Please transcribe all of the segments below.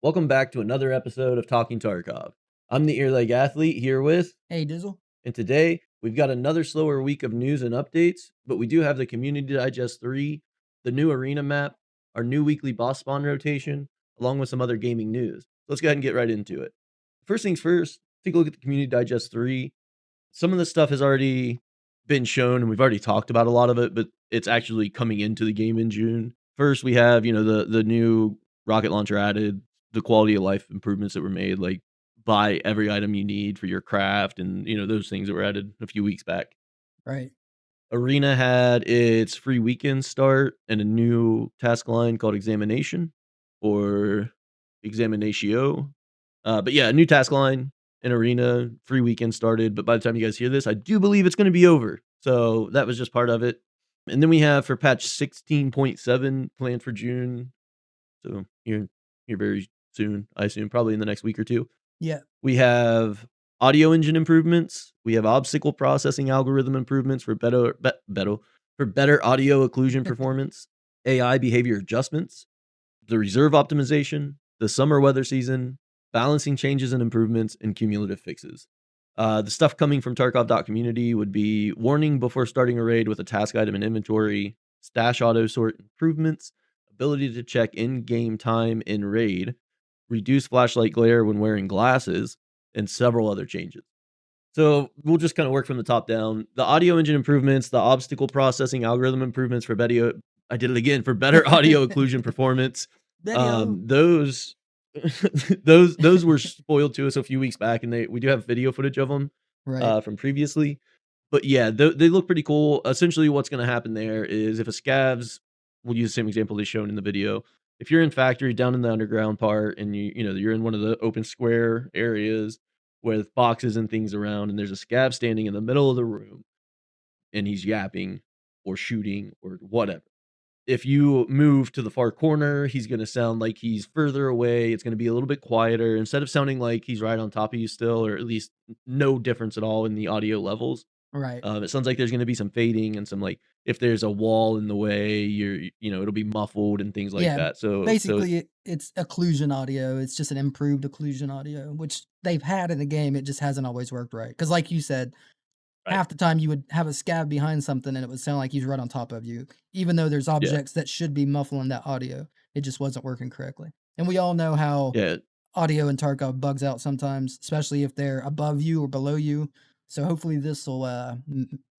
Welcome back to another episode of Talking Tarkov. I'm the EarLegAthlete here with, Hey, Dizzle. and today we've got another slower week of news and updates, but we do have the Community Digest 3, the new arena map, our new weekly boss spawn rotation, along with some other gaming news. Let's go ahead and get right into it. First things first, take a look at the Community Digest 3. Some of the stuff has already been shown, and we've already talked about a lot of it, but it's actually coming into the game in June. First, we have, the new rocket launcher added, the quality of life improvements that were made, like buy every item you need for your craft, and those things that were added a few weeks back. Right. Arena had its free weekend start and a new task line called Examination or Examinatio. But yeah, a new task line in Arena, free weekend started. But by the time you guys hear this, I do believe it's going to be over. So that was just part of it. And then we have for patch 16.7 planned for June. So here very soon, I assume, probably in the next week or two. Yeah. We have audio engine improvements. We have obstacle processing algorithm improvements for better audio occlusion performance, AI behavior adjustments, the reserve optimization, the summer weather season, balancing changes and improvements, and cumulative fixes. The stuff coming from Tarkov.community would be warning before starting a raid with a task item in inventory, stash auto sort improvements, ability to check in-game time in raid, reduce flashlight glare when wearing glasses, and several other changes. So we'll just kind of work from the top down. The audio engine improvements, the obstacle processing algorithm improvements for better. I did it again for better audio occlusion performance. Video. Those those were spoiled to us a few weeks back, and we do have video footage of them Right. from previously. But yeah, they look pretty cool. Essentially, what's going to happen there is if a scavs, we'll use the same example they shown in the video. If you're in factory down in the underground part, and you're in one of the open square areas with boxes and things around, and there's a scav standing in the middle of the room, and he's yapping or shooting or whatever. If you move to the far corner, he's going to sound like he's further away. It's going to be a little bit quieter. Instead of sounding like he's right on top of you still, or at least no difference at all in the audio levels. Right. It sounds like there's going to be some fading and some, like, if there's a wall in the way, it'll be muffled and things like Yeah. that. So Basically, it's occlusion audio. It's just an improved occlusion audio, which they've had in the game. It just hasn't always worked right. Because, like you said, right. half the time you would have a scab behind something and it would sound like he's right on top of you, even though there's objects that should be muffling that audio. It just wasn't working correctly. And we all know how Yeah. audio in Tarkov bugs out sometimes, especially if they're above you or below you. So hopefully this will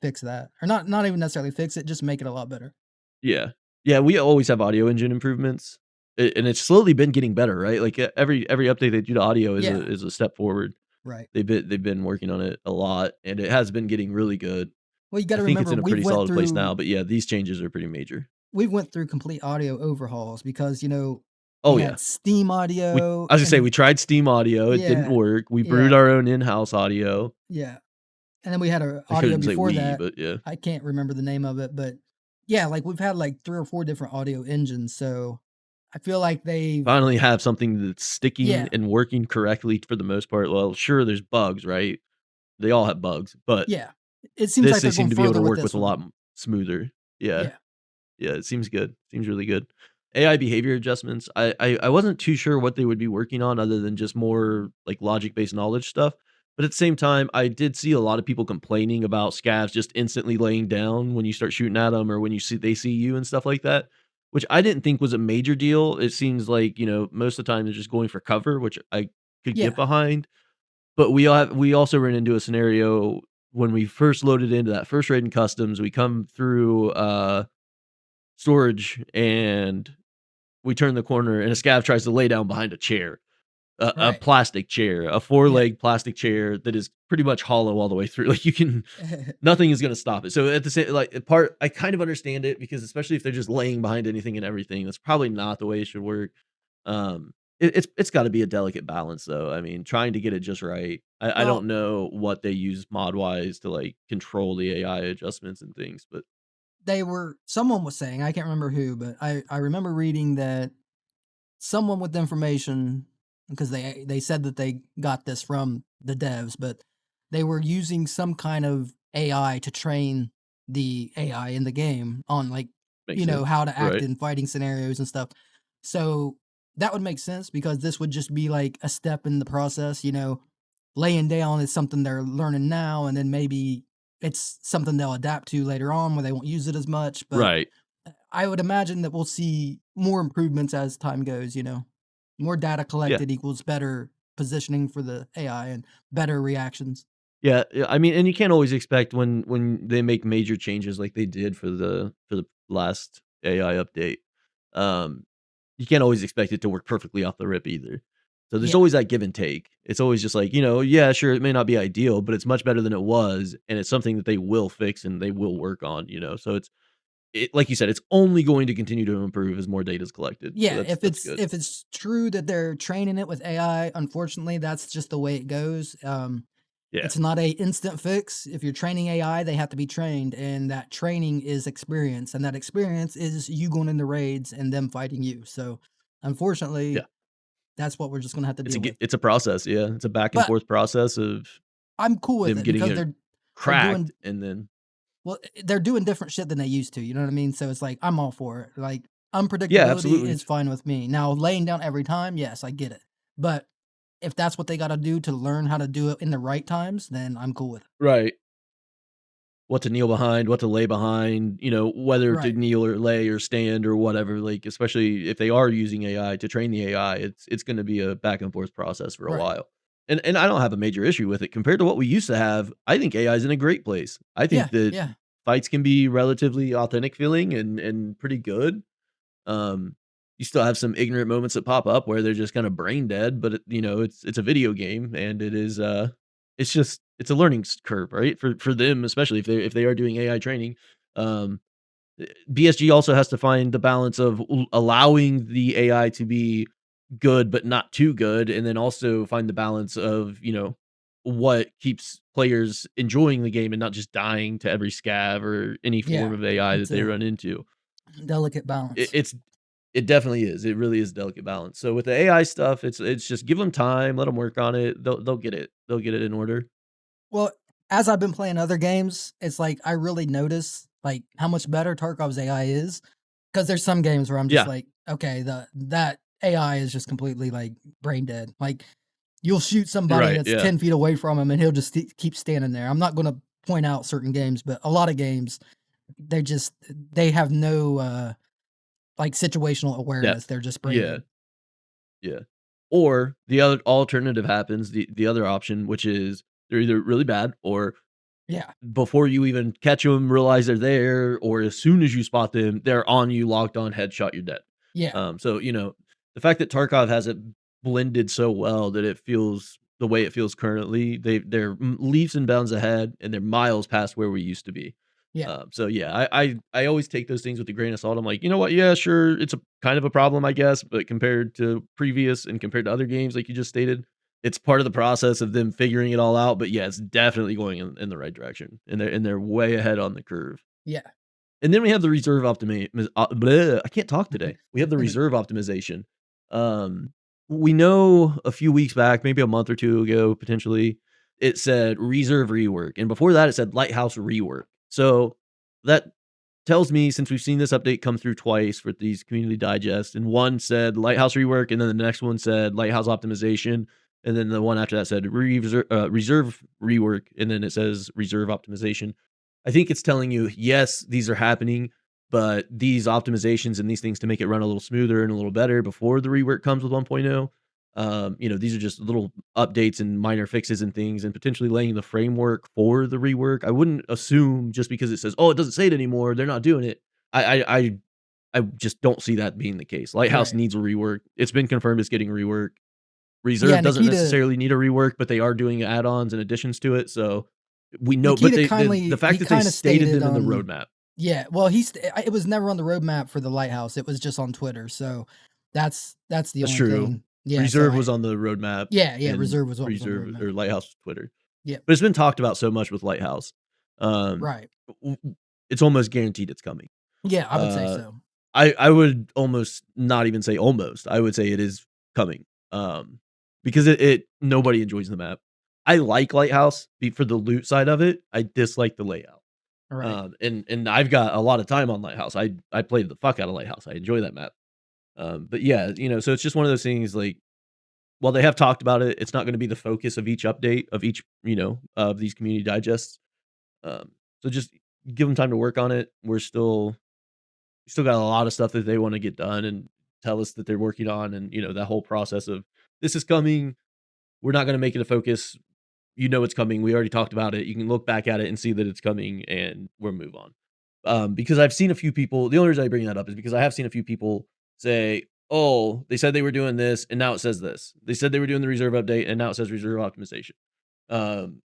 fix that, or not even necessarily fix it, just make it a lot better. Yeah. Yeah, we always have audio engine improvements, and it's slowly been getting better, right? Like, every update they do to audio is Yeah. a step forward. Right. They've been working on it a lot, and it has been getting really good. Well, you got I to think it's remember in a pretty solid place now, but yeah, these changes are pretty major. we went through complete audio overhauls because Oh, we yeah. had Steam audio I was gonna say, and we tried Steam audio, it didn't yeah, work. We brewed yeah, our own in-house audio. yeah. And then we had a I audio couldn't say before we, that. but yeah. I can't remember the name of it, but yeah, like we've had like 3 or 4 different audio engines, so I feel like they've Finally have something that's sticking yeah, and working correctly for the most part. Well, sure, there's bugs, right? They all have bugs, but yeah. It seems this like they they're seem going to be able to further with work with this a one. lot smoother. Yeah. Yeah. Yeah, it seems good. Seems really good. AI behavior adjustments. I wasn't too sure what they would be working on other than just more like logic-based knowledge stuff. But at the same time, I did see a lot of people complaining about scavs just instantly laying down when you start shooting at them or when they see you and stuff like that, which I didn't think was a major deal. It seems like, most of the time they're just going for cover, which I could get Yeah. behind. But we also ran into a scenario when we first loaded into that first raid in customs. We come through storage, and we turn the corner, and a scav tries to lay down behind a chair, a Right. plastic chair, a Yeah. four-leg plastic chair that is pretty much hollow all the way through. Like, nothing is gonna stop it. So at the same, like, part, I kind of understand it because especially if they're just laying behind anything and everything, that's probably not the way it should work. It's got to be a delicate balance, though. I mean, trying to get it just right. I Well, don't know what they use mod wise to like control the AI adjustments and things, but someone was saying, I can't remember who, but I remember reading that someone with information, because they said that they got this from the devs, but they were using some kind of AI to train the AI in the game on, like, makes sense, how to act right? in fighting scenarios and stuff. So that would make sense because this would just be like a step in the process, laying down is something they're learning now, and then maybe it's something they'll adapt to later on where they won't use it as much. But Right. I would imagine that we'll see more improvements as time goes, more data Yeah. collected equals better positioning for the AI and better reactions. Yeah, yeah, I mean, and you can't always expect when they make major changes like they did for the last AI update, um, you can't always expect it to work perfectly off the rip either. So there's Yeah. always that give and take. It's always just like, yeah, sure, it may not be ideal, but it's much better than it was, and it's something that they will fix and they will work on. So like you said, it's only going to continue to improve as more data is collected. So Yeah, that's good. if it's true that they're training it with AI, unfortunately, that's just the way it goes. Yeah. It's not a instant fix. If you're training AI, they have to be trained, and that training is experience, and that experience is you going into raids and them fighting you. So, Yeah. unfortunately, that's what we're just gonna have to deal with. It's a process, yeah. It's a back and But forth process of I'm cool with them it getting because it they're cracked doing and then well, they're doing different shit than they used to. You know what I mean? So it's like I'm all for it. Like yeah, unpredictability absolutely. is fine with me. Now laying down every time, yes, I get it. But if that's what they got to do to learn how to do it in the right times, then I'm cool with it. Right. What to kneel behind, what to lay behind, whether to Right. kneel or lay or stand or whatever, like, especially if they are using AI to train the AI, it's gonna be a back and forth process for a Right. while. And I don't have a major issue with it compared to what we used to have. I think AI is in a great place. I Yeah. think that Yeah. fights can be relatively authentic feeling and pretty good. Um, you still have some ignorant moments that pop up where they're just kinda brain dead, but it's a video game and it's a learning curve, right? For them, especially if they are doing AI training. Um, BSG also has to find the balance of allowing the AI to be good, but not too good, and then also find the balance of, what keeps players enjoying the game and not just dying to every scav or any form Yeah. of AI that It's they a run into. delicate It balance. it's it definitely is. It really is a delicate balance. So with the AI stuff, it's just give them time, let them work on it. They'll get it. They'll get it in order. Well, as I've been playing other games, it's like I really notice like how much better Tarkov's AI is. Because there's some games where I'm just Yeah. like, okay, the that AI is just completely like brain dead. Like you'll shoot somebody Right. that's Yeah. 10 feet away from him and he'll just keep standing there. I'm not going to point out certain games, but a lot of games, they have no like situational awareness. Depth. They're just brain Yeah. dead. Yeah. Or the other alternative happens, the other option, which is they're either really bad or Yeah. before you even catch them, realize they're there, or as soon as you spot them, they're on you, locked on, headshot, you're dead. Yeah. So, the fact that Tarkov has it blended so well that it feels the way it feels currently, they're leaps and bounds ahead, and they're miles past where we used to be. Yeah. So yeah, I always take those things with a grain of salt. I'm like, you know what? Yeah, sure, it's a kind of a problem, I guess, but compared to previous and compared to other games, like you just stated, it's part of the process of them figuring it all out. But yeah, it's definitely going in the right direction, and they're way ahead on the curve. Yeah. And then we have the reserve I can't talk today. We have the reserve optimization. Um, we know a few weeks back, maybe a month or 2 ago, potentially, it said reserve rework, and before that, it said lighthouse rework. So, that tells me since we've seen this update come through twice with these community digests, and one said lighthouse rework, and then the next one said lighthouse optimization, and then the one after that said reserve rework, and then it says reserve optimization. I think it's telling you, yes, these are happening, but these optimizations and these things to make it run a little smoother and a little better before the rework comes with 1.0. These are just little updates and minor fixes and things, and potentially laying the framework for the rework. I wouldn't assume just because it says, "Oh, it doesn't say it anymore," they're not doing it. I just don't see that being the case. Lighthouse Right. needs a rework. It's been confirmed it's getting rework. Yeah. Reserve doesn't Nikita, necessarily need a rework, but they are doing add-ons and additions to it, so we know. But Nikita the kindly, fact he that they kind of stated stated them in the on, roadmap. yeah, well, it was never on the roadmap for the lighthouse. It was just on Twitter. So that's the That's only true. thing. Yeah. So Reserve was on the roadmap, yeah, yeah, and reserve was what was on the Reserve roadmap. or Lighthouse was Twitter. Yep. But it's been talked about so much with Lighthouse. Um, Right. it's almost guaranteed it's coming. Yeah, I would say Uh, so. I would almost not even say almost. I would say it is coming. Because it nobody enjoys the map. I like Lighthouse for the loot side of it. I dislike the layout. Right. And I've got a lot of time on Lighthouse. I played the fuck out of Lighthouse. I enjoy that map. But yeah, so it's just one of those things like while they have talked about it, it's not going to be the focus of each update of each, of these community digests. Um, so just give them time to work on it. We still got a lot of stuff that they want to get done and tell us that they're working on, and that whole process of this is coming. We're not going to make it a focus. It's coming. We already talked about it. You can look back at it and see that it's coming, and we'll move on. Because I've seen a few people. The only reason I bring that up is because I have seen a few people say, "Oh, they said they were doing this, and now it says this. They said they were doing the reserve update, and now it says reserve optimization." Um,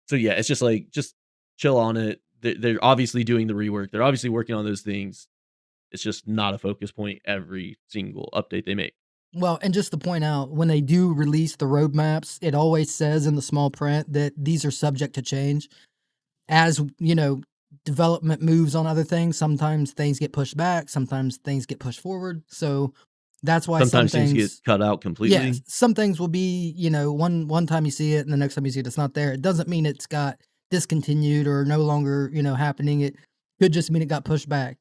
so yeah, it's just like just chill on it. They're obviously doing the rework. They're obviously working on those things. It's just not a focus point every single update they make. Well, and just to point out, when they do release the roadmaps, it always says in the small print that these are subject to change. As development moves on other things, sometimes things get pushed back, sometimes things get pushed forward. So that's why some Sometimes things get things, cut out yeah, completely. some things will be, one time you see it and the next time you see it, it's not there. It doesn't mean it's got discontinued or no longer, happening. It could just mean it got pushed back.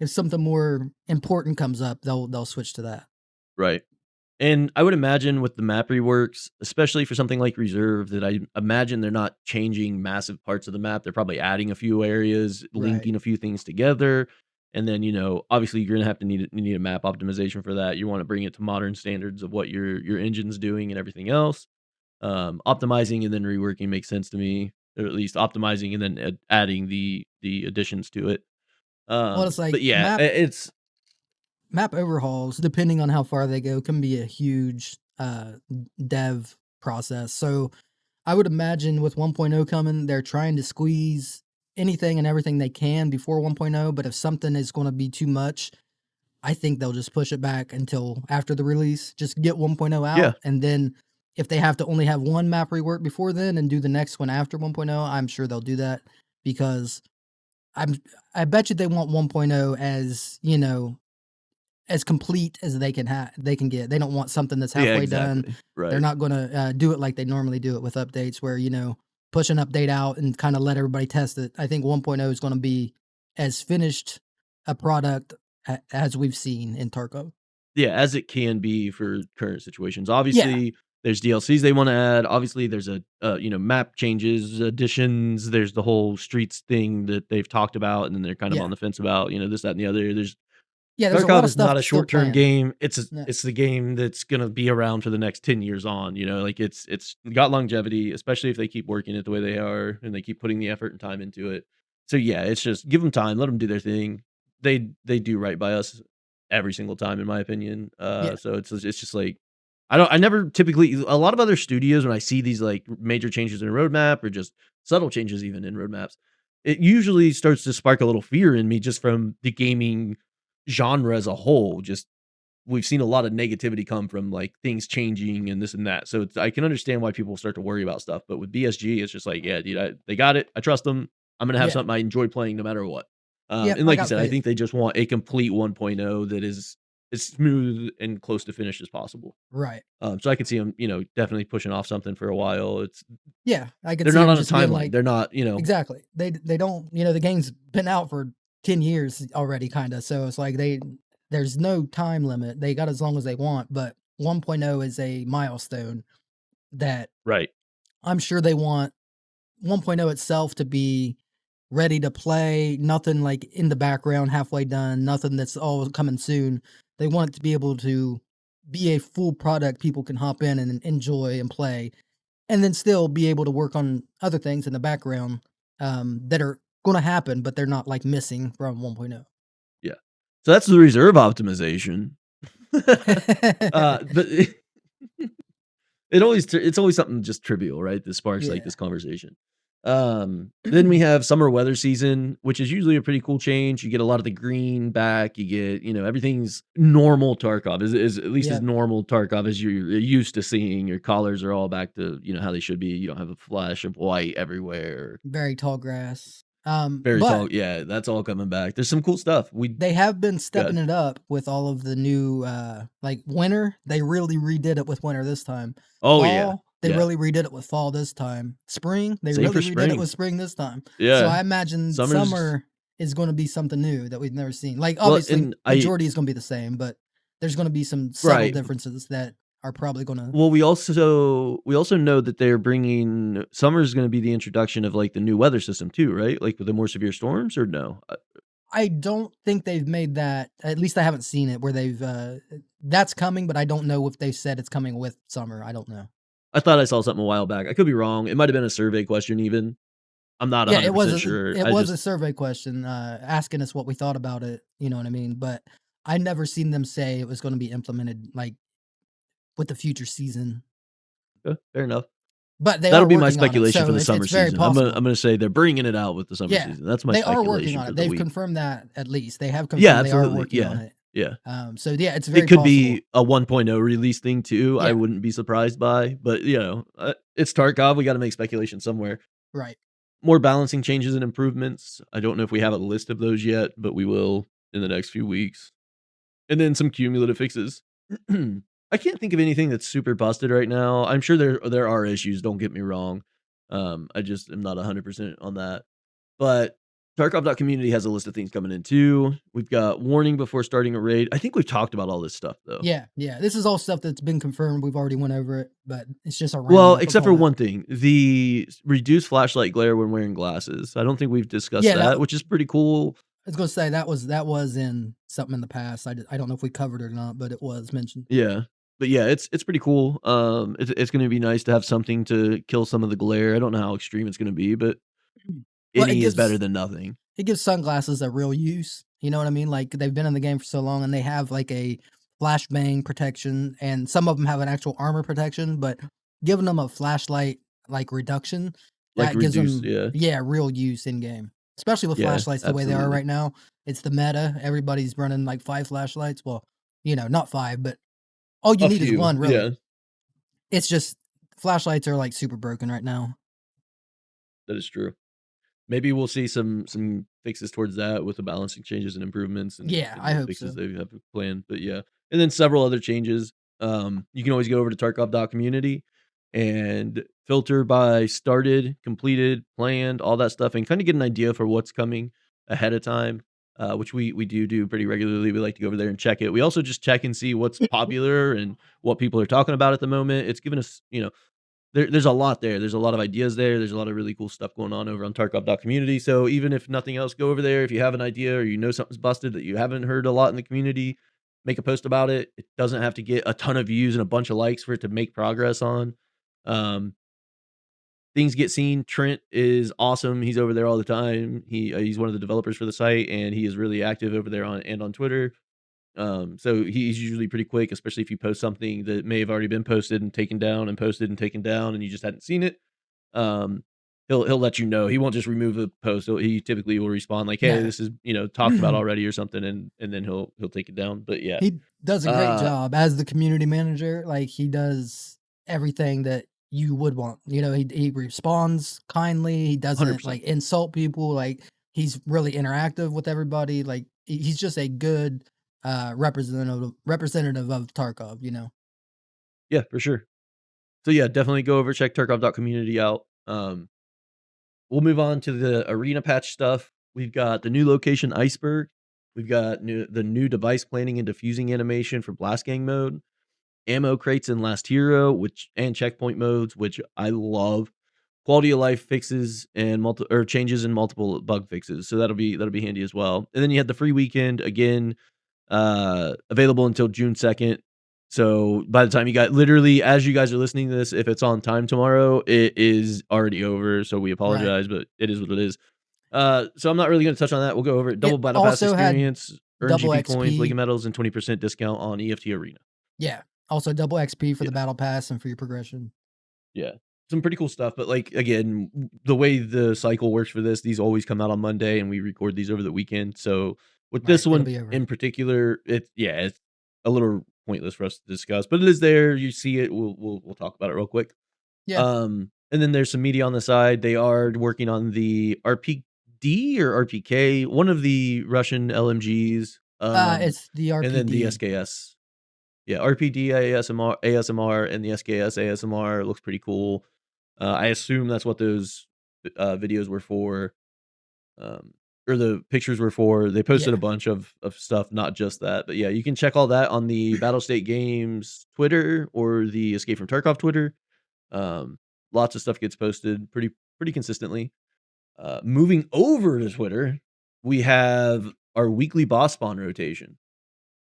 If something more important comes up, they'll switch to that. Right. And I would imagine with the map reworks, especially for something like Reserve, that I imagine they're not changing massive parts of the map. They're probably adding a few areas, Right. linking a few things together. And then, obviously you're gonna have to need a map optimization for that. You want to bring it to modern standards of what your engine's doing and everything else. Optimizing and then reworking makes sense to me, or at least optimizing and then adding the additions to it. Well, it's But like yeah, it's map overhauls, depending on how far they go, can be a huge dev process. So I would imagine with 1.0 coming, they're trying to squeeze anything and everything they can before 1.0. But if something is going to be too much, I think they'll just push it back until after the release. Just get 1.0 yeah, out. And then if they have to only have one map rework before then and do the next one after 1.0, I'm sure they'll do that because I'm I bet you they want 1.0 as complete as they can get. They don't want something that's yeah, halfway done. exactly, They're right. not going to do it like they normally do it with updates where, push an update out and kind of let everybody test it. I think 1.0 is going to be as finished a product as we've seen in Tarkov. Yeah, as it can be for current situations. Yeah. Obviously, there's DLCs they wanna add. Obviously, there's map changes, additions. There's the whole streets thing that they've talked about, and then they're kind of on Yeah. the fence about, this, that, and the other. There's Yeah, there's a lot Tarkov of is stuff not a that's still short-term planned. game. It's a No. it's the game that's gonna be around for the next 10 years on, like, it's got longevity, especially if they keep working it the way they are, and they keep putting the effort and time into it. So, yeah, it's just give them time, let them do their thing. They do right by us every single time, in my opinion. Yeah. So it's just like I never typically a lot of other studios, when I see these, like, major changes in a roadmap or just subtle changes even in roadmaps, it usually starts to spark a little fear in me just from the gaming genre as a whole. Just we've seen a lot of negativity come from like things changing and this and that. So I can understand why people start to worry about stuff. But with BSG, it's just like, yeah, dude, they got it. I trust them. I'm gonna have Yeah. something I enjoy playing no matter what. Yep. And I like you got said, I faith. think they just want a complete 1.0 that is as smooth and close to finished as possible. Right. So I could see them, definitely pushing off something for a while. Yeah. I could They're see not them on a just being timeline. like, They're not, exactly. They don't, the game's been out for 10 years already kind of. So it's like there's no time limit. They got as long as they want, but 1.0 is a milestone that right. I'm sure they want 1.0 itself to be ready to play, nothing like in the background halfway done, nothing that's all coming soon. They want it to be able to be a full product people can hop in and enjoy and play and then still be able to work on other things in the background that are going to happen, but they're not like missing from 1.0. Yeah. So that's the reserve optimization. But it's always something just trivial, right? That sparks like Yeah. this conversation. Then we have summer weather season, which is usually a pretty cool change. You get a lot of the green back. You get, everything's normal Tarkov is at least as Yeah. normal Tarkov as you're used to seeing. Your collars are all back to, how they should be. You don't have a flash of white everywhere. Very tall grass. Very But tall. Yeah, that's all coming back. There's some cool stuff. they have been stepping Good. it up with all of the new like winter. They really redid it with winter this time. Oh yeah. Fall, they Yeah. really redid it with fall this time. Spring, they Same for really redid it with spring. spring this time. So Yeah. I imagine Summer's summer is going to be something new that we've never seen. Like well, obviously and I majority is going to be the same, but there's going to be some subtle Right. differences that are probably going to. Well, we also know that they're bringing summer's gonna be the introduction of, like, the new weather system too, right? Like, with the more severe storms or no? I don't think they've made that. At least I haven't seen it where they've. That's coming, but I don't know if they said it's coming with summer. I don't know. I thought I saw something a while back. I could be wrong. It might have been a survey question even. I'm not Yeah, it was 100% a sure. it I was a just survey question, asking us what we thought about it, you know what I mean? But I never seen them say it was gonna be implemented, like, with the future season. fair enough. But they That'll are be my working on it, speculation for so the summer it's very season. I'm gonna possible. I'm gonna say they're bringing it out with the summer Yeah, season. That's my they are working speculation on for it. the They've week. confirmed that at least. They have Yeah, confirmed they are absolutely. working on Yeah. it. Yeah. So yeah, it's It very could possible. be a 1.0 release thing too. I Yeah, wouldn't be surprised by, but it's Tarkov. We got to make speculation somewhere. right. More balancing changes and improvements. I don't know if we have a list of those yet, but we will in the next few weeks. And then some cumulative fixes. I can't think of anything that's super busted right now. I'm sure there are issues, don't get me wrong. I just am not 100% on that. But Tarkov.community has a list of things coming in too. We've got warning before starting a raid. I think we've talked about all this stuff though. Yeah, yeah. This is all stuff that's been confirmed. We've already went over it, but it's just a Well, roundup of except all for that. one thing, the reduced flashlight glare when wearing glasses. I don't think we've discussed Yeah, that that, which is pretty cool. I was gonna say that was in something in the past. I don't know if we covered it or not, but it was mentioned. Yeah. But yeah, it's pretty cool. It's gonna be nice to have something to kill some of the glare. I don't know how extreme it's gonna be, but Well, it any is better gives than nothing. it gives sunglasses a real use. You know what I mean? Like they've been in the game for so long, and they have like a flashbang protection, and some of them have an actual armor protection. But giving them a flashlight like reduction Like that gives reduce, them yeah. real use in game, especially with Yeah, flashlights the way they are absolutely. right now. It's the meta. Everybody's running like 5 flashlights. Well, not 5, but all you A need is few, one really. yeah, It's just flashlights are like super broken right now. that is true. Maybe we'll see some fixes towards that with the balancing changes and improvements Yeah, and I the hope fixes so. they have planned, but yeah. And then several other changes. You can always go over to Tarkov.community and filter by started, completed, planned, all that stuff, and kinda get an idea for what's coming ahead of time, which we do pretty regularly. We like to go over there and check it. We also just check and see what's popular and what people are talking about at the moment. It's given us, there's a lot there. There's a lot of ideas there. There's a lot of really cool stuff going on over on Tarkov.community. So even if nothing else, go over there. If you have an idea or you know something's busted that you haven't heard a lot in the community, make a post about it. It doesn't have to get a ton of views and a bunch of likes for it to make progress on. Um, Things get seen. Trent is awesome. He's over there all the time. He's one of the developers for the site, and he is really active over there on Twitter. So he's usually pretty quick, especially if you post something that may have already been posted and taken down and posted and taken down, and you just hadn't seen it. Um, he'll let you know. He won't just remove a post. He typically will respond like, "Hey, No. this is talked about already" or something, and then he'll take it down. But yeah, He does a great uh, job as the community manager. Like he does everything that you would want. He responds kindly. He hundred doesn't percent. like insult people. Like he's really interactive with everybody. Like he's just a good representative of Tarkov. Yeah, for sure. So yeah, definitely go over check Tarkov.community out. We'll move on to the arena patch stuff. We've got the new location iceberg. We've got the new device planning and diffusing animation for blast gang mode. Ammo crates in Last Hero, which and checkpoint modes, which I love. Quality of life fixes and changes in multiple bug fixes. So that'll be handy as well. And then you had the free weekend again, available until June 2nd. So by the time you got literally as you guys are listening to this, if it's on time tomorrow, it is already over. So we Right. apologize, but it is what it is. So I'm not really going to touch on that. We'll go over it. Double It battle pass also had experience, earn double GP coins, League XP. of Medals, and 20% discount on EFT Arena. Yeah. Also double XP for Yeah. the battle pass and for your progression. Yeah. Some pretty cool stuff, but, like, again, the way the cycle works for this, these always come out on Monday, and we record these over the weekend, so with Right. this It'll one be over. in particular, it's a little pointless for us to discuss, but it is there, you see it, we'll talk about it real quick. Yeah. And then there's some media on the side, they are working on the RPD or RPK, one of the Russian LMGs, It's the and then the RPD. SKS. Yeah, RPD ASMR, and the SKS ASMR looks pretty cool. I assume that's what those, videos were for, um, or the pictures were for. They posted Yeah. a bunch of stuff, not just that. But yeah, you can check all that on the Battle State Games Twitter or the Escape from Tarkov Twitter. Um, Lots of stuff gets posted pretty consistently. Moving over to Twitter, we have our weekly boss spawn rotation,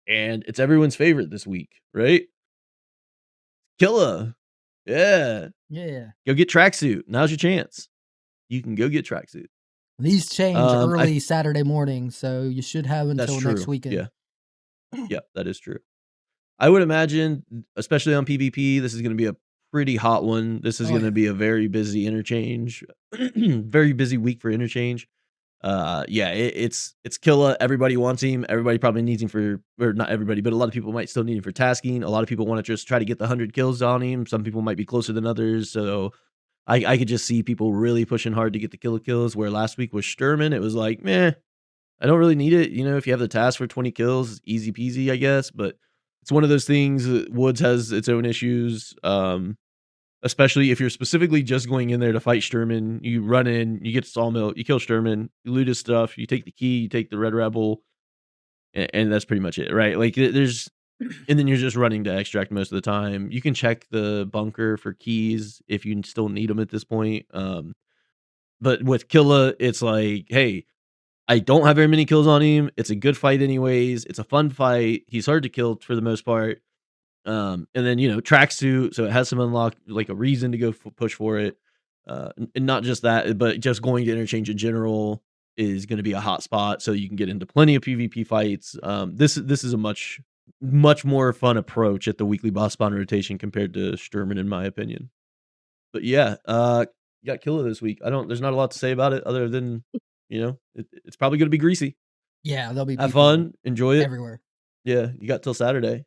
and it's everyone's favorite this week, right? Killa, yeah, Yeah. go get tracksuit. Now's your chance. You can go get tracksuit. These change I early Saturday morning, so you should have That's until next true. weekend. Yeah, that is true. I would imagine, especially on PvP, this is going to be a pretty hot one. This is Oh going to yeah. be a very busy interchange, very busy week for interchange. Yeah, it's Killa. Everybody wants him. Everybody probably needs him for, or not everybody, but a lot of people might still need him for tasking. A lot of people want to just try to get the 100 kills on him. Some people might be closer than others. So I could just see people really pushing hard to get the Killa kills. Where last week was Sturman, it was like, meh, I don't really need it. If you have the task for 20 kills, easy peasy, I guess. But it's one of those things. Woods has its own issues. Especially if you're specifically just going in there to fight Sturman. You run in, you get to Sawmill, you kill Sturman, you loot his stuff, you take the key, you take the Red Rebel, and that's pretty much it, right? Like and then you're just running to extract most of the time. You can check the bunker for keys if you still need them at this point. But with Killa, it's like, hey, I don't have very many kills on him. It's a good fight anyways. It's a fun fight. He's hard to kill for the most part. And then, tracksuit, so it has some unlock, like a reason to go push for it. And not just that, but just going to interchange in general is going to be a hot spot, so you can get into plenty of PvP fights. This is a much more fun approach at the weekly boss spawn rotation compared to Sturman, in my opinion. But yeah, you got Killa this week. There's not a lot to say about it other than, it's probably going to be greasy. Yeah, there'll be Have people fun, enjoy it. everywhere. Yeah, you got till Saturday.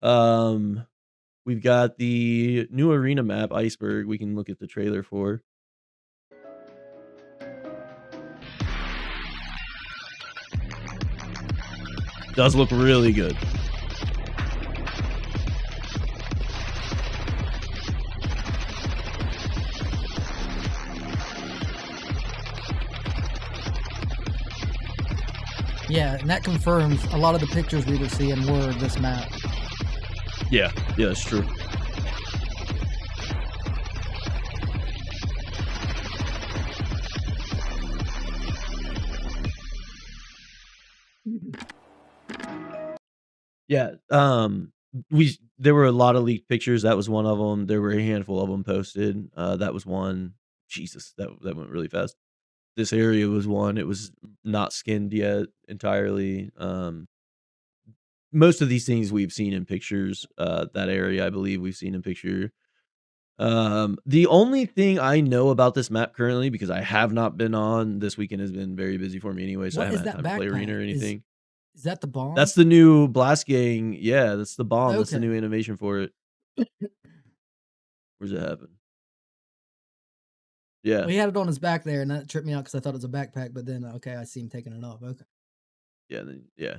Um, we've got the new arena map, Iceberg. We can look at the trailer for. Does look really good. Yeah, and that confirms a lot of the pictures we were seeing were this map. Yeah, that's true. Yeah, there were a lot of leaked pictures. That was one of them. There were a handful of them posted. That was one. Jesus, that went really fast. This area was one. It was not skinned yet entirely. Most of these things we've seen in pictures. That area, I believe, we've seen in picture. The only thing I know about this map currently, because I have not been on, this weekend has been very busy for me anyway, so I What is haven't had that time to play arena or backpack? anything. Is that the bomb? That's the new Blast Gang. Yeah, that's the bomb. That's the Okay. new animation for it. Where's it happen? Yeah. Well, he had it on his back there, and that tripped me out because I thought it was a backpack. But then, okay, I see him taking it off. Okay. Yeah.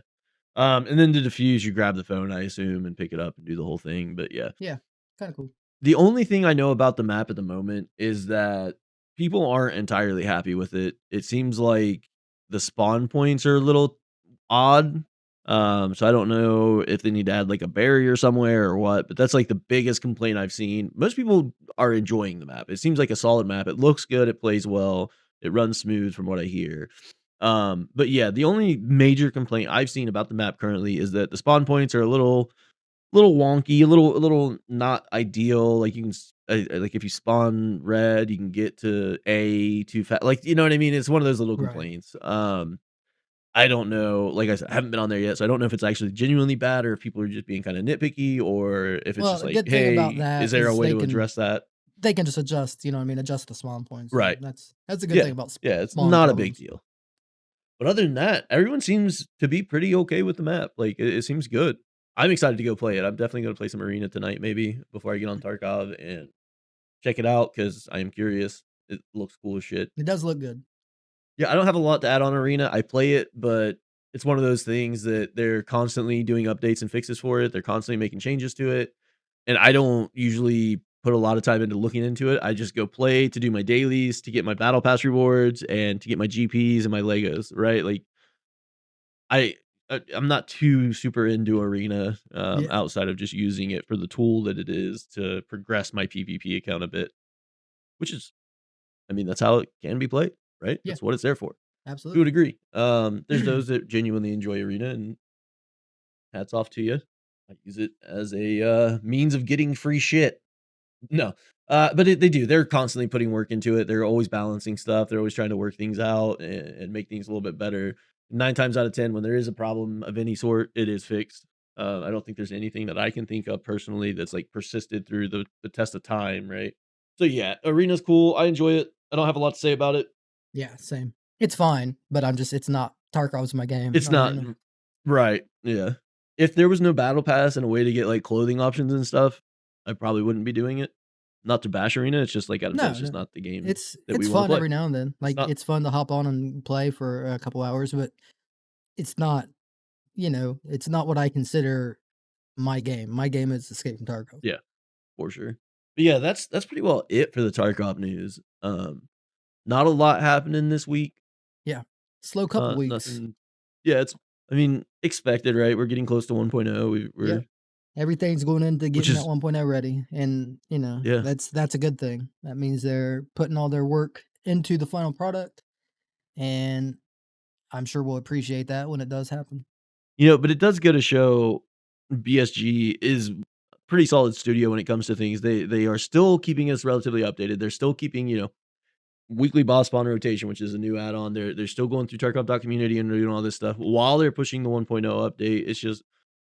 And then to defuse, you grab the phone, I assume, and pick it up and do the whole thing. But yeah. Yeah, kind of cool. The only thing I know about the map at the moment is that people aren't entirely happy with it. It seems like the spawn points are a little odd. So I don't know if they need to add like a barrier somewhere or what, but that's like the biggest complaint I've seen. Most people are enjoying the map. It seems like a solid map. It looks good. It plays well. It runs smooth from what I hear. But yeah, the only major complaint I've seen about the map currently is that the spawn points are a little wonky, a little not ideal. Like you can like if you spawn red, you can get to A too fast. Like, you know what I mean? It's one of those little Right. complaints. I don't know. Like I said, I haven't been on there yet, so I don't know if it's actually genuinely bad or if people are just being kind of nitpicky or if it's Well, just the like, good thing about hey, that is there a is way they to can address that? they can just adjust. You know what I mean? Adjust the spawn points. So Right. that's a good thing about Yeah, it's spawn not a big problems. deal. But other than that, everyone seems to be pretty okay with the map. Like it seems good. I'm excited to go play it. I'm definitely going to play some arena tonight, maybe before I get on Tarkov and check it out because I am curious. It looks cool as shit. It does look good. Yeah, I don't have a lot to add on arena. I play it, but it's one of those things that they're constantly doing updates and fixes for it. They're constantly making changes to it, and I don't usually put a lot of time into looking into it. I just go play to do my dailies, to get my battle pass rewards, and to get my GPs and my Legos, right? Like I I'm not too super into Arena, Yeah. outside of just using it for the tool that it is to progress my PvP account a bit, which is, I mean, that's how it can be played, right? Yeah. That's what it's there for. Who would Absolutely. agree? There's those that genuinely enjoy Arena, and hats off to you. I use it as a, means of getting free shit. No, but they do. They're constantly putting work into it. They're always balancing stuff. They're always trying to work things out and make things a little bit better. 9 times out of 10, when there is a problem of any sort, it is fixed. I don't think there's anything that I can think of personally that's, like, persisted through the test of time, right? So, yeah, Arena's cool. I enjoy it. I don't have a lot to say about it. Yeah, same. It's fine, but it's not Tarkov's my game, It's not not Arena. right, yeah. If there was no battle pass and a way to get, like, clothing options and stuff, I probably wouldn't be doing it. Not to bash Arena, it's just, like, out of No, it's just no. not the game It's that we it's wanna fun play. every now and then. It's Like, not it's fun to hop on and play for a couple hours, but it's not, it's not what I consider my game. My game is Escape from Tarkov. yeah, for sure. But, yeah, that's pretty well it for the Tarkov news. Not a lot happening this week. Yeah. Slow couple weeks. Nothing, yeah, it's, I mean, expected, right? We're getting close to 1.0. Yeah. We're Everything's going into which getting that is 1.0 ready, and, yeah. that's a good thing. That means they're putting all their work into the final product, and I'm sure we'll appreciate that when it does happen. But it does go to show BSG is a pretty solid studio when it comes to things. They are still keeping us relatively updated. They're still keeping, weekly boss spawn rotation, which is a new add-on. They're still going through Tarkov.community and doing all this stuff while they're pushing the 1.0 update. It's just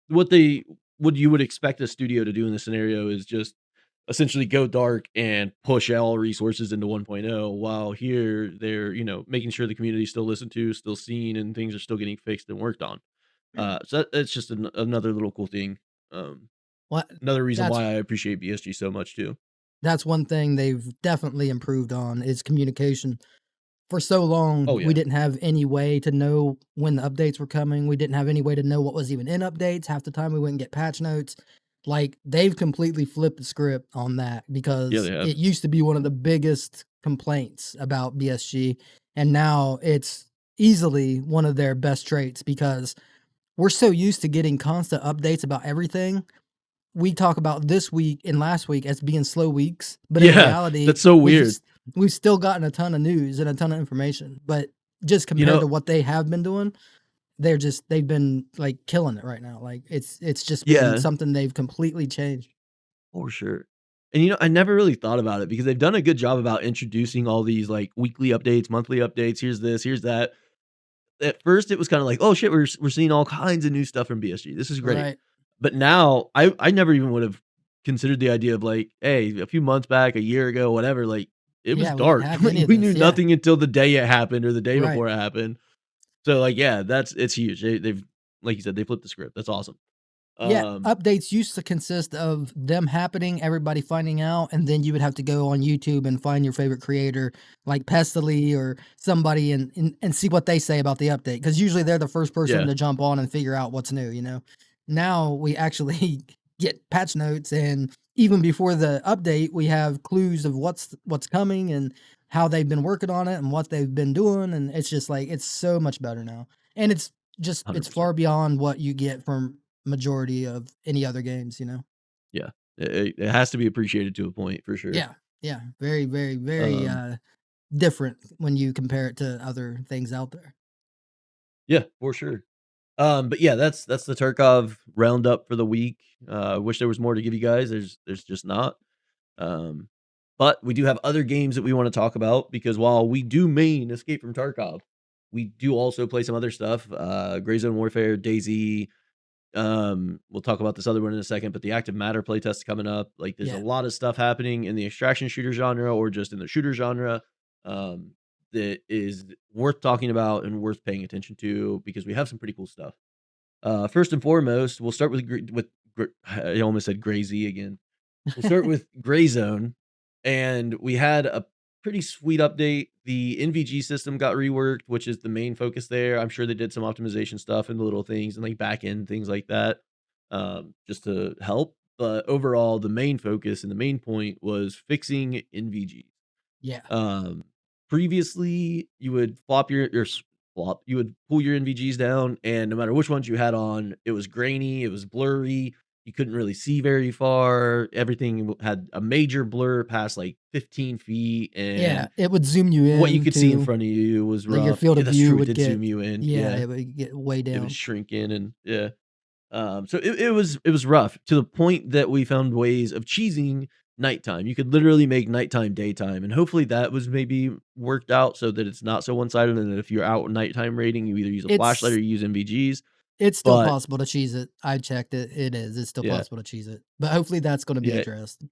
what you would expect a studio to do in this scenario is just essentially go dark and push all resources into 1.0, while here they're, making sure the community is still listened to, still seen, and things are still getting fixed and worked on. So that's just another little cool thing. Um, Well, Another reason that's why I appreciate BSG so much too. that's one thing they've definitely improved on is communication. For so long, Oh we yeah, didn't have any way to know when the updates were coming. We didn't have any way to know what was even in updates. Half the time we wouldn't get patch notes. Like, they've completely flipped the script on that yeah, they because have. it used to be one of the biggest complaints about BSG, and now it's easily one of their best traits because we're so used to getting constant updates about everything. We talk about this week and last week as being slow weeks, but in Yeah, reality, that's so weird. we've still gotten a ton of news and a ton of information. But just You compared know, to what they have been doing, they've been like killing it right now. Like, it's just been yeah, something they've completely changed. for sure. And I never really thought about it because they've done a good job about introducing all these like weekly updates, monthly updates. Here's this, here's that. At first, it was kind of like, oh shit, we're seeing all kinds of new stuff from BSG. This is great. Right. But now, I never even would have considered the idea of like, hey, a few months back, a year ago, whatever, like it was Yeah, we didn't dark. have any of We knew this. Yeah. nothing until the day it happened or the day Right. before it happened. So like, yeah, it's huge. They've, like you said, they flipped the script. That's awesome. Yeah, Um, updates used to consist of them happening, everybody finding out, and then you would have to go on YouTube and find your favorite creator, like Pestily or somebody, and see what they say about the update. Because usually they're the first person yeah, to jump on and figure out what's new. Now we actually get patch notes, and even before the update, we have clues of what's coming and how they've been working on it and what they've been doing, and it's just like it's so much better now. And it's 100%. far beyond what you get from majority of any other games. Yeah, it has to be appreciated to a point for sure. Yeah, yeah, very, very, very, Um, different when you compare it to other things out there. yeah, for sure. But yeah, that's the Tarkov roundup for the week. I wish there was more to give you guys. There's just not. Um, but we do have other games that we want to talk about because while we do main Escape from Tarkov, we do also play some other stuff. Gray Zone Warfare, dayz. We'll talk about this other one in a second, but the Active Matter playtest is coming up. Like, there's a Yeah, lot of stuff happening in the extraction shooter genre or just in the shooter genre, um, that is worth talking about and worth paying attention to because we have some pretty cool stuff. First and foremost, we'll start with I almost said Gray Z again. We'll start with Gray Zone, and we had a pretty sweet update. The NVG system got reworked, which is the main focus there. I'm sure they did some optimization stuff and little things and like back end things like that, just to help. but overall, the main focus and the main point was fixing NVGs. Yeah. Um, Previously, you would flop your flop. You would pull your NVGs down, and no matter which ones you had on, it was grainy, it was blurry. You couldn't really see very far. Everything had a major blur past like 15 feet, Yeah, and it would zoom you what you in could see in too. front of you was Like your rough. field Yeah, of that's view true. It would did zoom get you in. yeah, Yeah, it would get way it would down. shrink in, and yeah. So it was rough to the point that we found ways of cheesing nighttime. You could literally make nighttime daytime, and hopefully that was maybe worked out so that it's not so one-sided, and that if you're out nighttime raiding, you either use a flashlight It's or you use NVGs. it's still But possible to cheese it. I checked it. It is. It's still yeah, possible to cheese it. But hopefully that's gonna be yeah, addressed.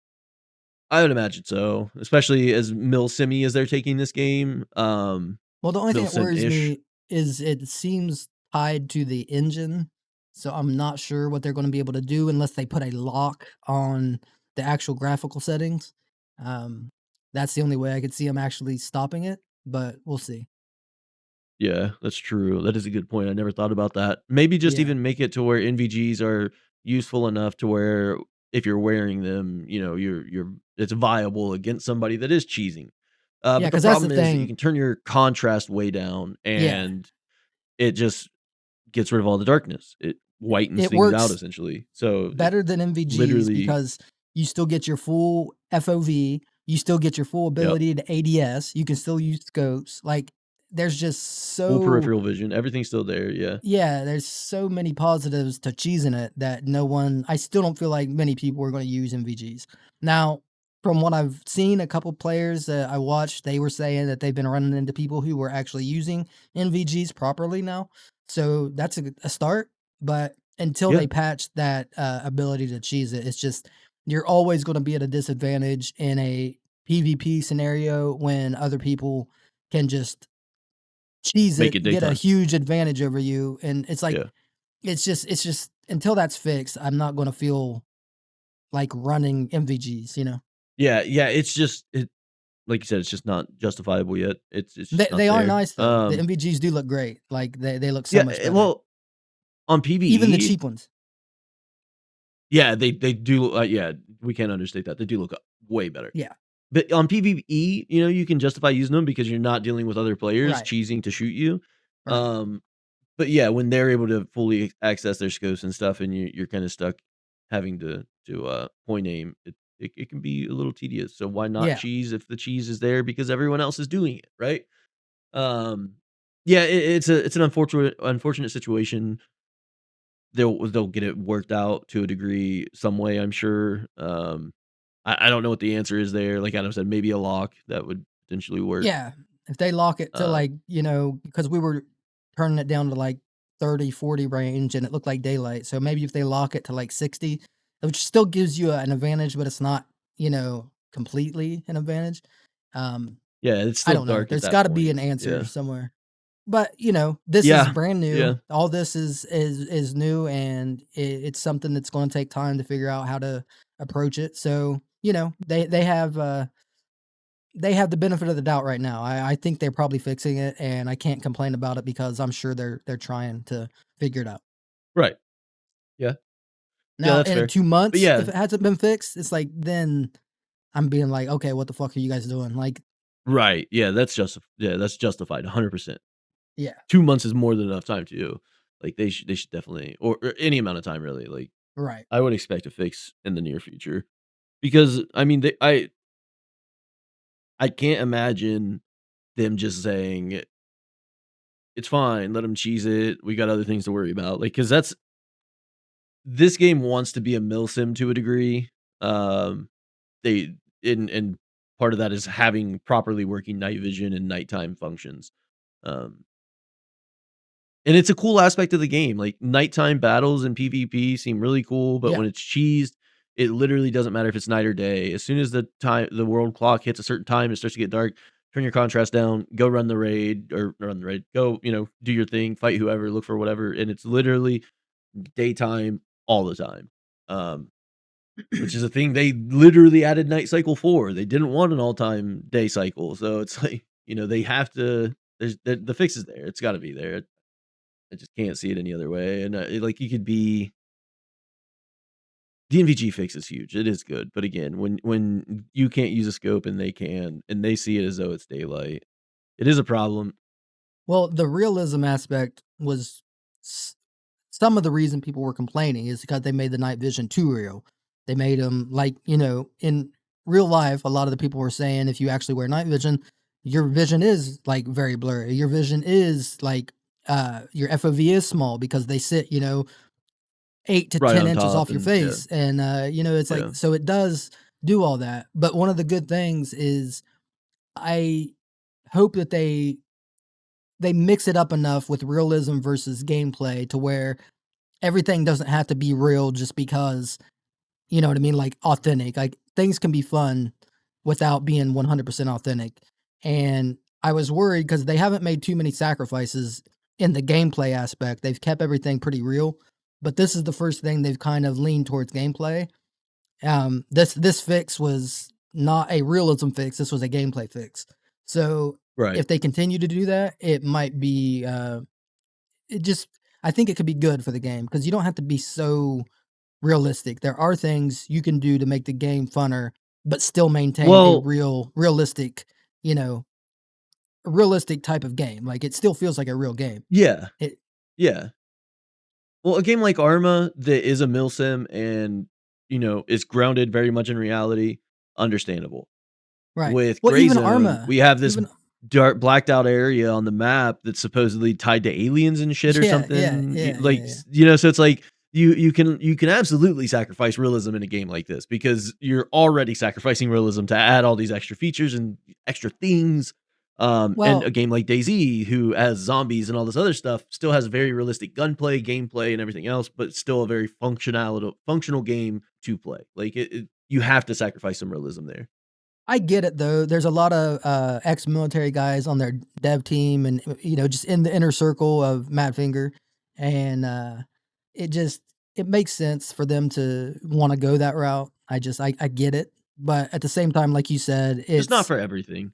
I would imagine so, especially as milsim as they're taking this game, Well, the only thing that worries milsim-ish. me is it seems tied to the engine, so I'm not sure what they're gonna be able to do unless they put a lock on the actual graphical settings. Um, that's the only way I could see them actually stopping it, but we'll see. Yeah, that's true. That is a good point. I never thought about that. Maybe just Yeah. even make it to where NVGs are useful enough to where if you're wearing them, you're it's viable against somebody that is cheesing. Yeah, But the because that's the problem is that you thing. can turn your contrast way down, Yeah. and it just gets rid of all the darkness. It whitens It things out works essentially. So it better than MVGs literally, because you still get your full FOV, you still get your full yep, ability to ADS, you can still use scopes. Like, there's just full so peripheral vision. Everything's still there. Yeah, yeah, there's so many positives to cheesing it that I still don't feel like many people are gonna use MVGs. Now, from what I've seen, a couple players that I watched, they were saying that they've been running into people who were actually using MVGs properly now. So that's a start, but until yeah, they patch that, ability to cheese it, it's just you're always gonna be at a disadvantage in a PvP scenario when other people can just cheese make it, it get a daytime. huge advantage over you, and it's like Yeah, it's just until that's fixed, I'm not gonna feel like running MVGs, you know? yeah, yeah. It's just it. Like you said, it's just not justifiable yet. It's They just not they are there. nice though. The MVGs do look great. Like, they look so Yeah, much better. well, on Even the PvE, cheap ones. yeah, they do, yeah, we can't understate that. They do look, way better. Yeah, But on PvE, you can justify using them because you're not dealing with other players right, cheesing to shoot you. right. Um, but yeah, when they're able to fully access their scopes and stuff, and you're kinda stuck having to point aim, it can be a little tedious. So why not Yeah, cheese if the cheese is there because everyone else is doing it, right? Um, yeah, it's an unfortunate situation. They'll get it worked out to a degree, some way, I'm sure. I don't know what the answer is there. Like Adam said, maybe a lock that would potentially work. yeah. If they lock it to, Uh, like, because we were turning it down to, like, 30, 40 range, and it looked like daylight, so maybe if they lock it to, like, 60, which still gives you an advantage, but it's not, completely an advantage. Um yeah, it's I still don't know. dark at There's that gotta be point. an answer Yeah, somewhere. But, this is yeah, brand yeah. new. All this is new, and it's something that's gonna take time to figure out how to approach it. So, they have the benefit of the doubt right now. I think they're probably fixing it, and I can't complain about it because I'm sure they're trying to figure it out. Right. Yeah, yeah, Now, that's in fair. 2 But months, if yeah, it hasn't been fixed, it's like, then I'm being like, "Okay, what the fuck are you guys doing?" Like, right. Yeah, that's justified 100%. yeah, 2 months is more than enough time to like they should definitely, or any amount of time really. Like right. I would expect a fix in the near future because I mean I can't imagine them just saying it's fine, let them cheese it. We got other things to worry about. Like, cause this game wants to be a milsim to a degree. Um, they and part of that is having properly working night vision and nighttime functions. Um, and it's a cool aspect of the game. Like nighttime battles and PvP seem really cool, but Yeah. when it's cheesed, it literally doesn't matter if it's night or day. As soon as the world clock hits a certain time, it starts to get dark. Turn your contrast down, go run the raid or run the raid. Go, do your thing, fight whoever, look for whatever, and it's literally daytime all the time. Um, which is a thing they literally added night cycle for. They didn't want an all-time day cycle, so it's like, they have to. There's the fix is there. It's got to be there. I just can't see it any other way. And like you could be The NVG fix is huge. It is good, but again, when you can't use a scope and they can, and they see it as though it's daylight, it is a problem. Well, the realism aspect was s some of the reason people were complaining is because they made the night vision too real. They made them like, in real life, a lot of the people were saying if you actually wear night vision, your vision is like very blurry. Your vision is like your FOV is small because they sit, 8 to Right 10 on inches top off your and yeah, face. And it's like yeah. so it does do all that. But one of the good things is I hope that they mix it up enough with realism versus gameplay to where everything doesn't have to be real just because, you know what I mean? Like authentic. Like things can be fun without being 100% authentic. And I was worried because they haven't made too many sacrifices in the gameplay aspect. They've kept everything pretty real, but this is the first thing they've kind of leaned towards gameplay. This fix was not a realism fix. This was a gameplay fix. So Right. if they continue to do that, it might be it just I think it could be good for the game because you don't have to be so realistic. There are things you can do to make the game funner, but still maintain a Well, you know, realistic type of game. Like it still feels like a real game. yeah, It yeah. Well, a game like Arma that is a milsim and, is grounded very much in reality, understandable. right. With Well, Gray even Zone, Arma, we have this even dark blacked out area on the map that's supposedly tied to aliens and shit or yeah, yeah, something. yeah, yeah, yeah. So it's like you can absolutely sacrifice realism in a game like this because you're already sacrificing realism to add all these extra features and extra things. And a Well, game like dayz, who has zombies and all this other stuff, still has very realistic gunplay, gameplay, and everything else, but still a very functional game to play. Like you have to sacrifice some realism there. I get it though. There's a lot of ex-military guys on their dev team, and just in the inner circle of Matt Finger, and it just it makes sense for them to want to go that route. I get it, but at the same time, like you said, Just not for everything.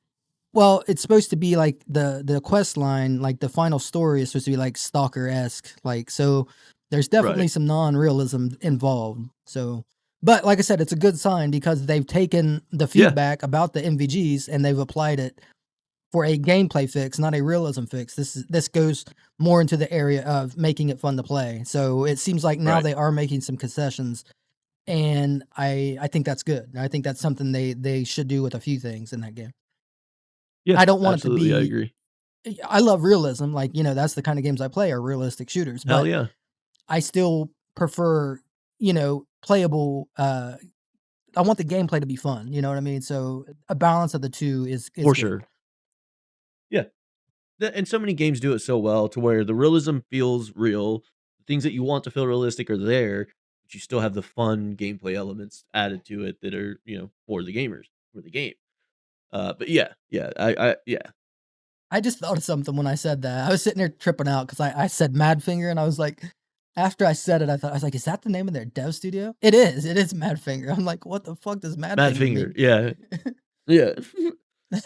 it's supposed to be like the quest line, like the final story is supposed to be like stalker-esque, like so. There's definitely Right. some non-realism involved. So, but like I said, it's a good sign because they've taken the Yeah. feedback about the MVGs and they've applied it for a gameplay fix, not a realism fix. This goes more into the area of making it fun to play. So it seems like now Right. they are making some concessions, and I think that's good. I think that's something they should do with a few things in that game. Yeah. I don't want it to Absolutely. I be. agree. I love realism, like that's the kind of games I play are realistic shooters, Hell but yeah. I still prefer playable. I want the gameplay to be fun. You know what I mean? So a balance of the two is For good. sure. Yeah. And so many games do it so well to where the realism feels real. The things that you want to feel realistic are there, but you still have the fun gameplay elements added to it that are, for the gamers, for the game. But yeah, yeah, yeah, I just thought of something when I said that. I was sitting there tripping out because I said Mad Finger, and I was like, after I said it, I was like, is that the name of their dev studio? It is. It is Mad Finger. I'm like, what the fuck does Mad Mad Finger Finger. mean? Yeah. Yeah.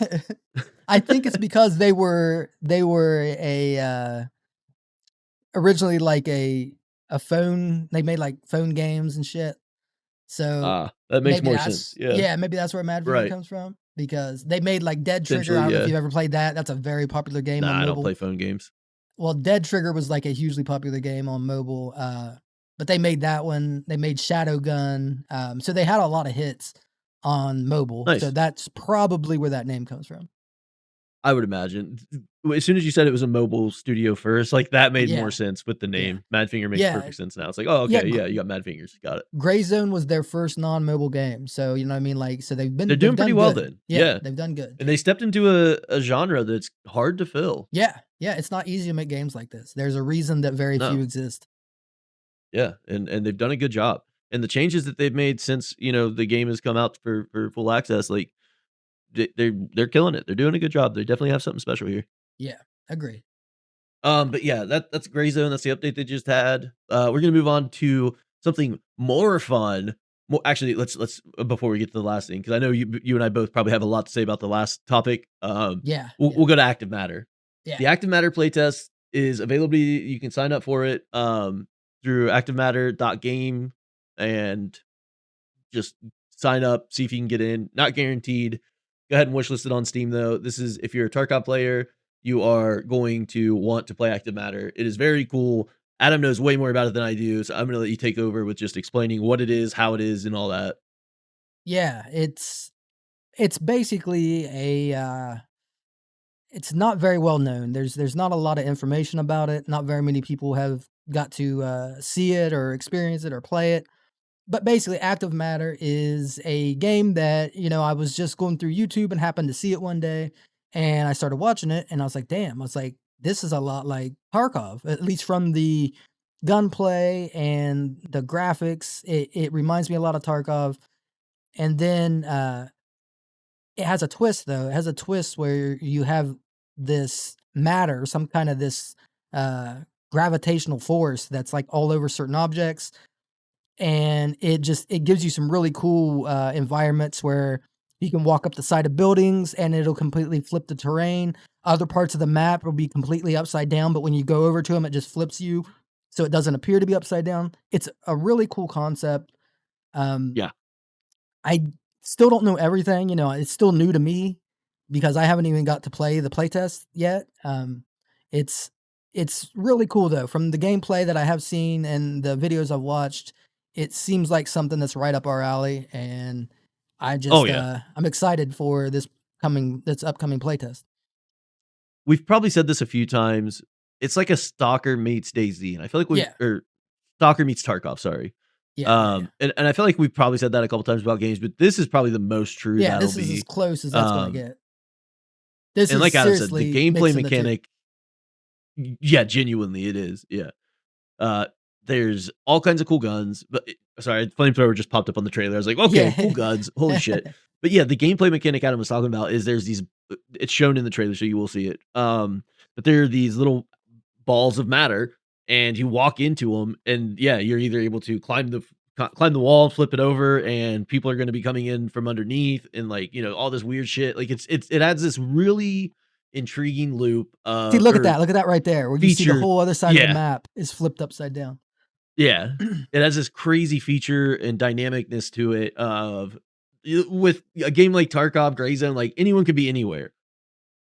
I think it's because they were a originally like a phone. They made like phone games and shit. So That makes maybe more sense. that's Yeah. yeah, maybe that's where Mad Finger Right. comes from because they made like Dead Trigger. I Potentially, don't know if yeah. you've ever played that. That's a very popular game on Nah, I don't mobile. play phone games. Well, Dead Trigger was like a hugely popular game on mobile, but they made that one. They made Shadowgun, so they had a lot of hits on mobile. So Nice. that's probably where that name comes from. I would imagine. As soon as you said it was a mobile studio first, like, that made more Yeah, sense with the yeah, name. Mad Finger makes yeah, perfect sense now. It's like, "Oh, yeah. okay, yeah, you got Mad Fingers. Got it." Gray Zone was their first non-mobile game, so you know what I mean. Like, so They're they've doing pretty done well good. then. Yeah, Yeah. they've done good. And they stepped into a genre that's hard to fill. Yeah, yeah. It's not easy to make games like this. There's a reason that very few No. exist. Yeah, and they've done a good job. And the changes that they've made since, the game has come out for full access, like, they're killing it. They're doing a good job. They definitely have something special here. Yeah, agree. But yeah, that's Gray Zone. That's the update they just had. We're gonna move on to something more fun. More actually, let's before we get to the last thing, because I know you and I both probably have a lot to say about the last topic. Yeah, We'll, yeah, we'll go to Active Matter. yeah. The Active Matter playtest is available. You can sign up for it through activematter.game, and just sign up, see if you can get in. Not guaranteed. Go ahead and wishlist it on Steam though. This is if you're a Tarkov player, you are going to want to play Active Matter. It is very cool. Adam knows way more about it than I do, so I'm gonna let you take over with just explaining what it is, how it is, and all that. Yeah, it's basically it's not very well known. There's not a lot of information about it. Not very many people have got to see it or experience it or play it. But basically, Active Matter is a game that, I was just going through YouTube and happened to see it one day, and I started watching it, and I was like, "Damn!" I was like, "This is a lot like Tarkov, at least from the gunplay and the graphics. It reminds me a lot of Tarkov." And then it has a twist, though. It has a twist where you have this matter, some kind of this uh, gravitational force that's like all over certain objects, and it gives you some really cool environments where you can walk up the side of buildings and it'll completely flip the terrain. Other parts of the map will be completely upside down, but when you go over to them, it just flips you, so it doesn't appear to be upside down. It's a really cool concept. Um, Yeah. I still don't know everything. It's still new to me because I haven't even got to play the playtest yet. It's it's really cool though. From the gameplay that I have seen and the videos I've watched, it seems like something that's right up our alley, and Oh, yeah. I'm excited for this upcoming playtest. We've probably said this a few times. It's like a Stalker meets dayz, and I feel like Yeah, Stalker meets Tarkov, sorry. yeah. And I feel like we've probably said that a couple times about games, but this is probably the most true Yeah, that'll this is as be. close as that's gonna Um, get. This and is like Adam said, the seriously gameplay mixing the two. mechanic, yeah, genuinely it is. Yeah. Uh, there's all kinds of cool guns, but sorry, flamethrower just popped up on the trailer. I was like, okay, Yeah. cool guns, holy shit. But yeah, the gameplay mechanic Adam was talking about is there's these. It's shown in the trailer, so you will see it. But there are these little balls of matter, and you walk into them, and yeah, you're either able to climb the wall, flip it over, and people are going to be coming in from underneath, and like all this weird shit. Like it adds this really intriguing loop See, look at or that. Look at that right there, where you see the feature. whole other side of the Yeah, map is flipped upside down. yeah. It has this crazy feature and dynamicness to it of with a game like Tarkov, Gray Zone, like anyone could be anywhere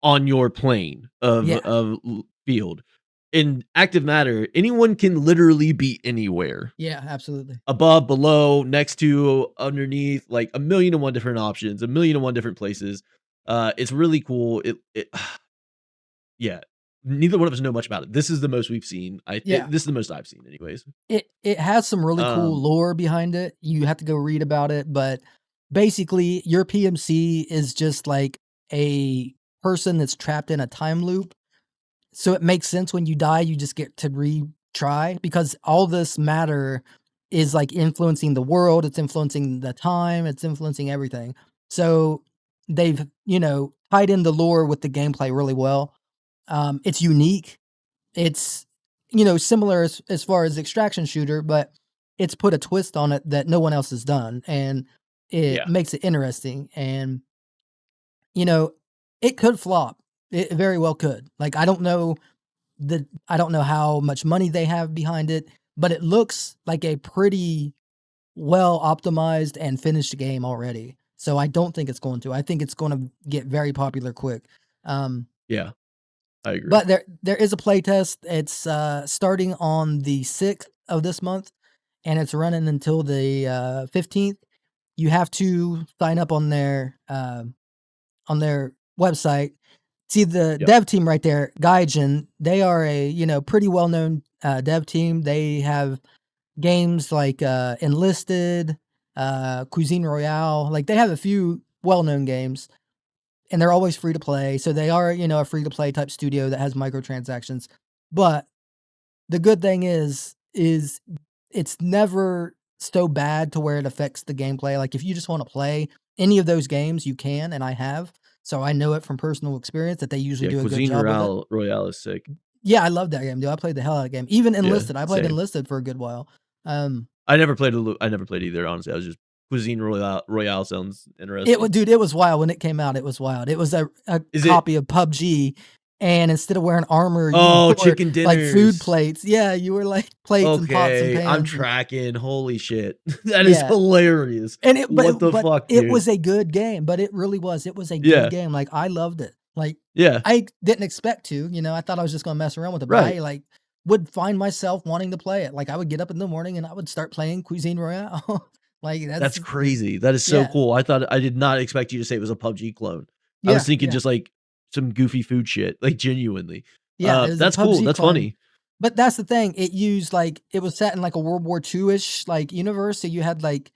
on your plane Yeah, field. In Active Matter, anyone can literally be anywhere. yeah, absolutely. Above, below, next to, underneath, like a million and one different options, a million and one different places. It's really cool. It yeah. Neither one of us know much about it. This is the most we've seen. Yeah, This is the most I've seen anyways. it has some really cool Um, lore behind it. You have to go read about it, but basically, your PMC is just like a person that's trapped in a time loop. So it makes sense when you die, you just get to retry because all this matter is like influencing the world, it's influencing the time, it's influencing everything. So they've, tied in the lore with the gameplay really well. It's unique. It's, similar as far as extraction shooter, but it's put a twist on it that no one else has done. And it yeah. makes it interesting. And, you know, it could flop. It very well could. Like, I don't know how much money they have behind it, but it looks like a pretty well optimized and finished game already. So I don't think it's going to. I think it's going to get very popular quick. Um, Yeah, I agree. but there is a playtest. It's starting on the 6th of this month, and it's running until the 15th. You have to sign up on their website. See the Yep. dev team right there, Gaijin. They are a pretty well known dev team. They have games like Enlisted, Cuisine Royale. Like they have a few well known games, and they're always free to play. So they are a free to play type studio that has microtransactions. But the good thing is it's never so bad to where it affects the gameplay. Like if you just want to play any of those games, you can, and I have. So I know it from personal experience that they usually Yeah, do a good Cuisine job with it. Royale is sick. Yeah, I love that game, dude. I played the hell out of the game. Even Yeah, Enlisted. I played same. Enlisted for a good while. Um, I never played either, honestly. I was just Cuisine Royale sounds interesting. it was, dude, it was wild when it came out. It was wild. It was a Is it copy of PUBG, and instead of wearing armor, you Oh, wore chicken like food dinners. plates. Yeah, you were like plates and pots and Okay, I'm pans and tracking. Holy shit. That is yeah. hilarious. And it What the but fuck, it dude? was a good game, but it really was. It was a good Yeah, game. Like I loved it. Like yeah, I didn't expect to, I thought I was just gonna mess around with it, but right. I like would find myself wanting to play it. Like I would get up in the morning and I would start playing Cuisine Royale. Like that's That's just crazy. That is so yeah. cool. I did not expect you to say it was a PUBG clone. I was Yeah, thinking yeah. just like some goofy food shit, like genuinely. Yeah, it was a That's cool. PUBG That's clone. funny. But that's the thing, it used like it was set in like a World War II-ish like universe, so you had like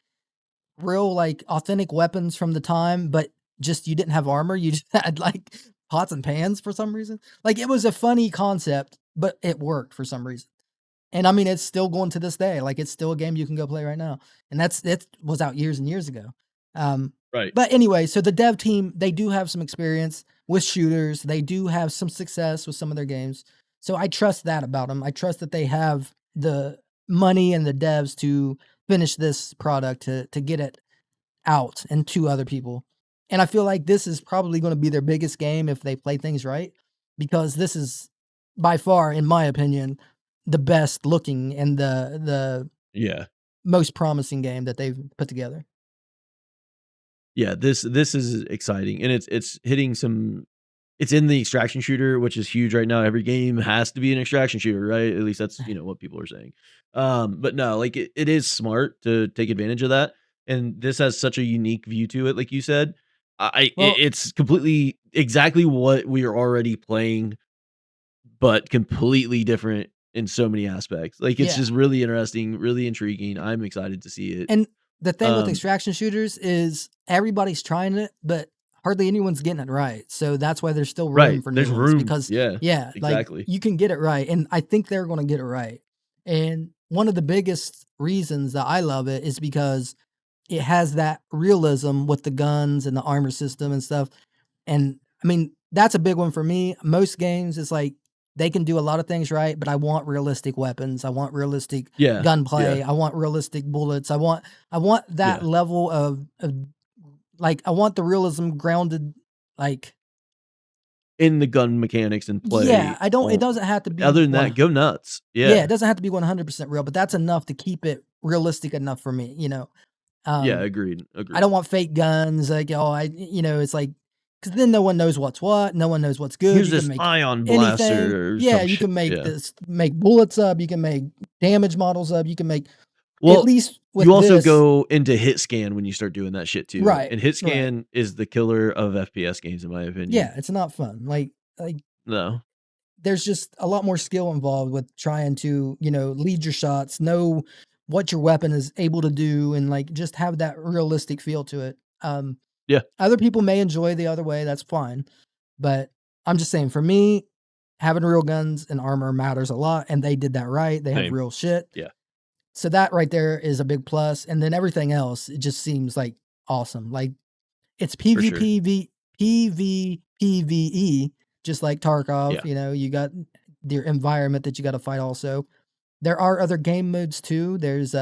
real, like, authentic weapons from the time, but just you didn't have armor, you just had, like, pots and pans for some reason. Like, it was a funny concept, but it worked for some reason. And, I mean, it's still going to this day, like, it's still a game you can go play right now, and it was out years and years ago. Um, Right. but anyway, so the dev team, they do have some experience with shooters, they do have some success with some of their games, so I trust that about them. I trust that they have the money and the devs to finish this product to get it out and to other people. And I feel like this is probably gonna be their biggest game if they play things right, because this is by far, in my opinion, the best looking and the Yeah. most promising game that they've put together. Yeah, this is exciting, and it's hitting some it's in the extraction shooter, which is huge right now. Every game has to be an extraction shooter, right? At least that's, what people are saying. But no, like it is smart to take advantage of that. And this has such a unique view to it, like you said. Well, It's completely exactly what we are already playing, but completely different in so many aspects. Like it's yeah. just really interesting, really intriguing. I'm excited to see it. And the thing with Um, extraction shooters is everybody's trying it, but hardly anyone's getting it right. So that's why there's still room right. for new There's ones room. because Yeah, yeah, like exactly. you can get it right. And I think they're going to get it right. And one of the biggest reasons that I love it is because it has that realism with the guns and the armor system and stuff. And I mean, that's a big one for me. Most games is like they can do a lot of things right, but I want realistic weapons. I want realistic Yeah. Yeah. gunplay. I want realistic bullets. I want that Yeah. level of like I want the realism grounded like In the gun mechanics and yeah, play I don't it on doesn't have to be other than one that, go nuts. yeah, it Yeah. doesn't have to be 100% real, but that's enough to keep it realistic enough for me. Yeah, Um agreed, I agreed. don't want fake guns, like, oh, it's like, because then no one knows what's what, no one knows what's good, Here's you can this make ion anything. blaster or Yeah, some you shit. can make Yeah. this make bullets up, you can make damage models up, you can make at Well, least with you also this go into hit scan when you start doing that shit too, right, and hit right. scan is the killer of FPS games in my opinion. Yeah, it's not fun, like, No. there's just a lot more skill involved with trying to, lead your shots, know what your weapon is able to do, and, like, just have that realistic feel to it. Yeah, Other people may enjoy the other way, that's fine. But I'm just saying, for me, having real guns and armor matters a lot, and they did that right. They have same. real shit. Yeah, So that right there is a big plus. And then everything else, it just seems like awesome. Like it's for sure. PvPvE, just like Tarkov. Yeah. You got your environment that you got to fight also. There are other game modes too. There's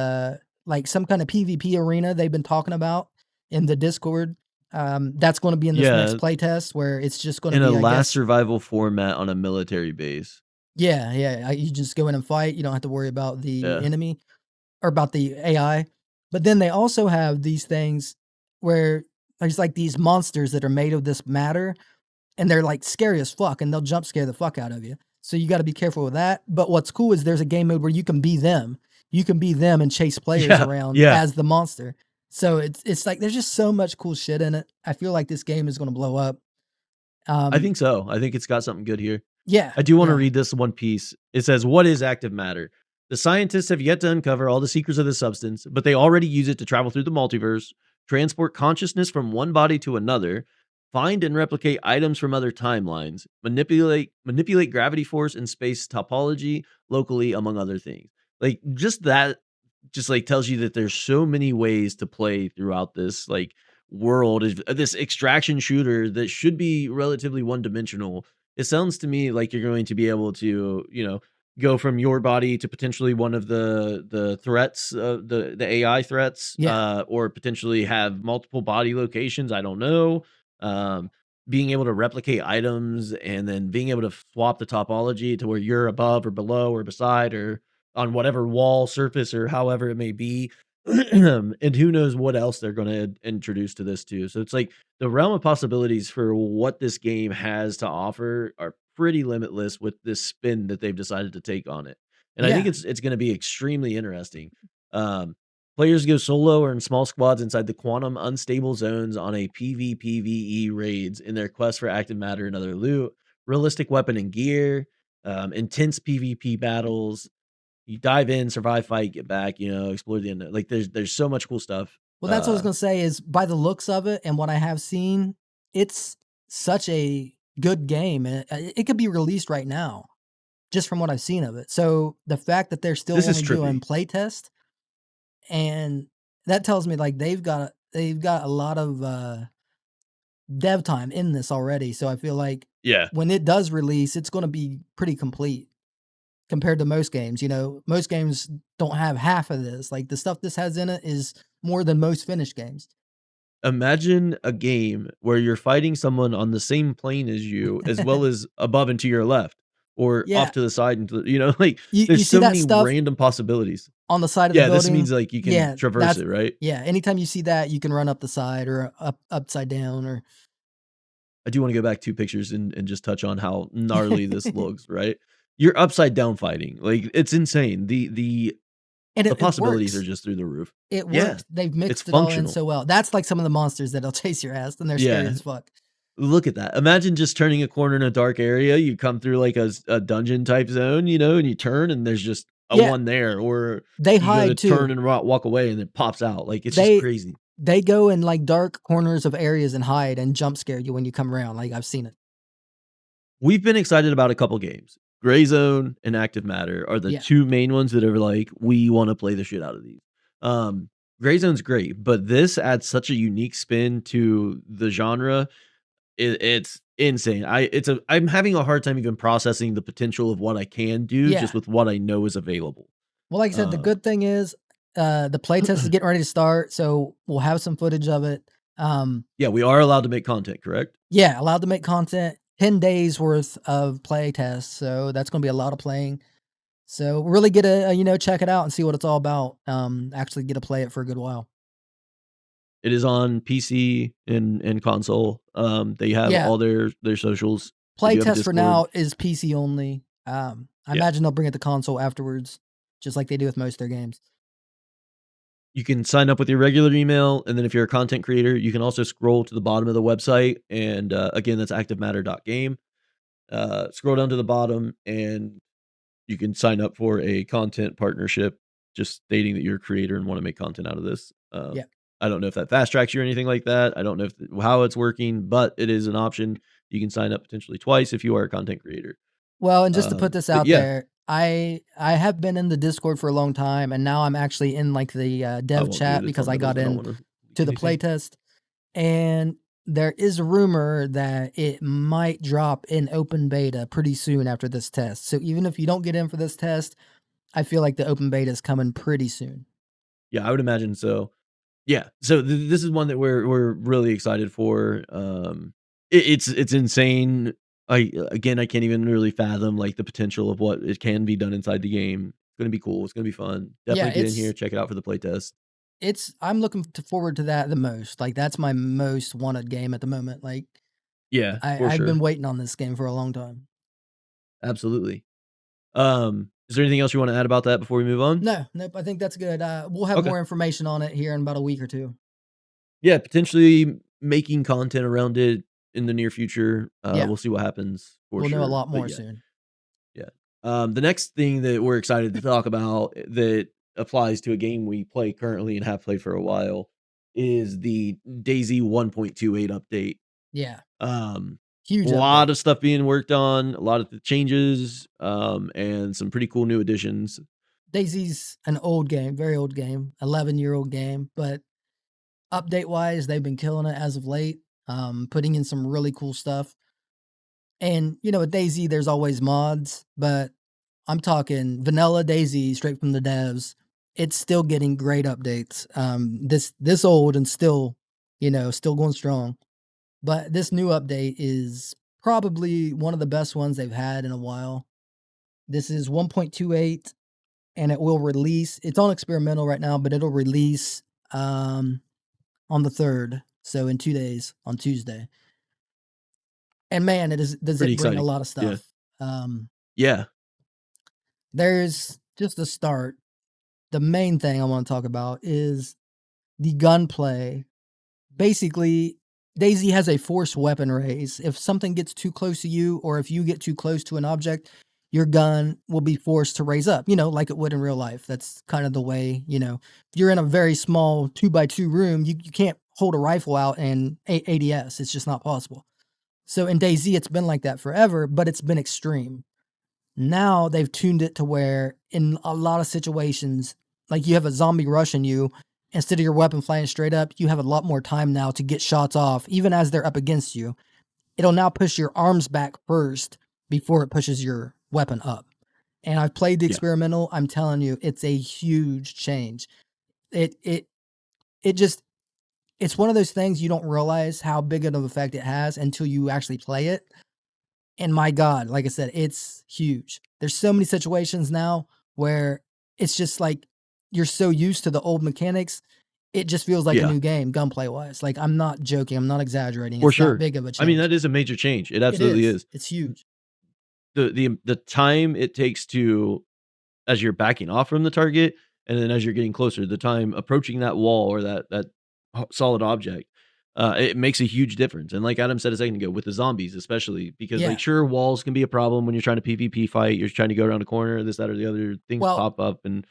like some kind of PvP arena they've been talking about in the Discord. That's going to be in this next Yeah, playtest where it's just going to in a be, I last guess, survival format on a military base. yeah, yeah. You just go in and fight. You don't have to worry about the Yeah. enemy or about the AI. But then they also have these things where there's like these monsters that are made of this matter and they're like scary as fuck and they'll jump scare the fuck out of you. So you got to be careful with that. But what's cool is there's a game mode where you can be them. You can be them and chase players Yeah, around yeah. as the monster. So it's like there's just so much cool shit in it. I feel like this game is going to blow up. I Um think so. I think it's got something good here. yeah, I do wanna yeah. read this one piece. It says, "What is active matter? The scientists have yet to uncover all the secrets of this substance, but they already use it to travel through the multiverse, transport consciousness from one body to another, find and replicate items from other timelines, manipulate gravity force and space topology locally, among other things." Like, just that just, like, tells you that there's so many ways to play throughout this, like, world is this extraction shooter that should be relatively one-dimensional. It sounds to me like you're going to be able to, go from your body to potentially one of the threats, the AI threats, Yeah. or potentially have multiple body locations. I don't know. being able to replicate items and then being able to swap the topology to where you're above or below or beside or on whatever wall, surface, or however it may be. And who knows what else they're going to introduce to this too. So it's like the realm of possibilities for what this game has to offer are pretty limitless with this spin that they've decided to take on it. And I think Yeah, it's going to be extremely interesting. Um, Players go solo or in small squads inside the quantum unstable zones on a PvPvE raids in their quest for active matter and other loot, realistic weapon and gear, intense PvP battles. You dive in, survive, fight, get back, explore the end. Like there's so much cool stuff. well, that's what I was gonna say. Is by the looks of it and what I have seen, it's such a good game, and it could be released right now, just from what I've seen of it. So the fact that they're still This is only doing trippy. playtest, and that tells me like they've got a lot of dev time in this already. So I feel like Yeah. when it does release, it's going to be pretty complete compared to most games. Most games don't have half of this. Like the stuff this has in it is more than most finished games. Imagine a game where you're fighting someone on the same plane as you, as well as above and to your left, or Yeah, off to the side and like you there's see so that many stuff random possibilities. on the side of the Yeah, this building. means like you can Yeah, traverse that's it, right? yeah. Anytime you see that, you can run up the side or upside down, or I do wanna go back 2 pictures and just touch on how gnarly this looks, right? You're upside down fighting, like, it's insane. and The it possibilities are works. just through the roof. It Yeah, works. They've it's mixed it all in functional. so well. That's like some of the monsters that'll chase your ass, and they're scary Yeah, as fuck. look at that. Imagine just turning a corner in a dark area, you come through like a dungeon type zone, and you turn and there's just a Yeah, one there, or they you go to hide turn too. and walk away and it pops out, like, it's just They crazy. they go in like dark corners of areas and hide and jump scare you when you come around. Like I've seen it. We've been excited about a couple games. Gray Zone and Active Matter are the Yeah, 2 main ones that are like, we wanna play the shit out of these. Um, Gray Zone's great, but this adds such a unique spin to the genre. It's insane. I'm having a hard time even processing the potential of what I can do just yeah. with what I know is available. Well, like I said, the Um, good thing is, the playtest is getting ready to start, so we'll have some footage of it. yeah, we are allowed to make content, correct? Yeah, allowed to make content. 10 days worth of playtest, so that's gonna be a lot of playing. So really get to check it out and see what it's all about. Actually get to play it for a good while. It is on PC and console. They have Yeah, all their socials. They do have a playtest for Discord. now is PC only. I Yeah. imagine they'll bring it to console afterwards, just like they do with most of their games. You can sign up with your regular email, and then if you're a content creator, you can also scroll to the bottom of the website, and, again, that's activematter.game. Scroll down to the bottom, and you can sign up for a content partnership, just stating that you're a creator and wanna make content out of this. Yeah. I don't know if that fast tracks you or anything like that. I don't know if how it's working, but it is an option. You can sign up potentially twice if you are a content creator. Well, and just to put this But out yeah. there, I have been in the Discord for a long time, and now I'm actually in like the I dev won't do chat the because I subtitles. got I don't in wanna leak to the anything. playtest, and there is a rumor that it might drop in open beta pretty soon after this test. So even if you don't get in for this test, I feel like the open beta is coming pretty soon. Yeah, I would imagine so. Yeah, so this is one that we're really excited for. It's insane. I can't even really fathom like the potential of what it can be done inside the game. It's gonna be cool. It's gonna be fun. Yeah, Definitely get in here, check it out for the playtest. I'm looking forward to that the most. Like that's my most wanted game at the moment. Like Yeah, for I've been sure. waiting on this game for a long time. Absolutely. Is there anything else you want to add about that before we move on? No, nope. I think that's good. We'll have Okay. more information on it here in about a week or two. Yeah, potentially making content around it in the near future. Yeah, We'll see what happens for we'll know a sure. lot But more yeah. soon. Yeah. The next thing that we're excited to talk about that applies to a game we play currently and have played for a while is the dayz 1.28 update. Yeah, Um, a huge lot update. of stuff being worked on, a lot of the changes, and some pretty cool new additions. Daisy's an old game, very old game, 11-year-old game, but update wise, they've been killing it as of late. Putting in some really cool stuff. And with Daisy, there's always mods, but I'm talking vanilla Daisy straight from the devs. It's still getting great updates. This old and still, still going strong. But this new update is probably one of the best ones they've had in a while. This is 1.28 and it will release. It's on experimental right now, but it'll release on the 3rd. So in 2 days on Tuesday. And man, does Pretty it bring a exciting. lot of Yeah. stuff. Yeah. There's just a start. The main thing I want to talk about is the gunplay. Basically, dayz has a forced weapon raise. If something gets too close to you, or if you get too close to an object, your gun will be forced to raise up, like it would in real life. That's kind of the way, if you're in a very small 2x2 room, you can't hold a rifle out and ADS. It's just not possible. So in dayz, it's been like that forever, but it's been extreme. Now they've tuned it to where in a lot of situations, like you have a zombie rushing you, instead of your weapon flying straight up, you have a lot more time now to get shots off, even as they're up against you. It'll now push your arms back first before it pushes your weapon up. And I've played the Yeah. experimental. I'm telling you, it's a huge change. It's one of those things you don't realize how big of an effect it has until you actually play it. And my God, like I said, it's huge. There's so many situations now where it's just like you're so used to the old mechanics, it just feels like a Yeah. new game, gunplay wise. Like, I'm not joking, I'm not exaggerating. For It's that sure. big of a I mean, change. that is a major change. It It absolutely is. is. It's huge. The time it takes to as you're backing off from the target, and then as you're getting closer, the time approaching that wall or that solid object, it makes a huge difference. And like Adam said a second ago, with the zombies, especially because like Yeah. sure, walls can be a problem when you're trying to PvP fight. You're trying to go around a corner, this, that, or the other. Things Well, pop up, and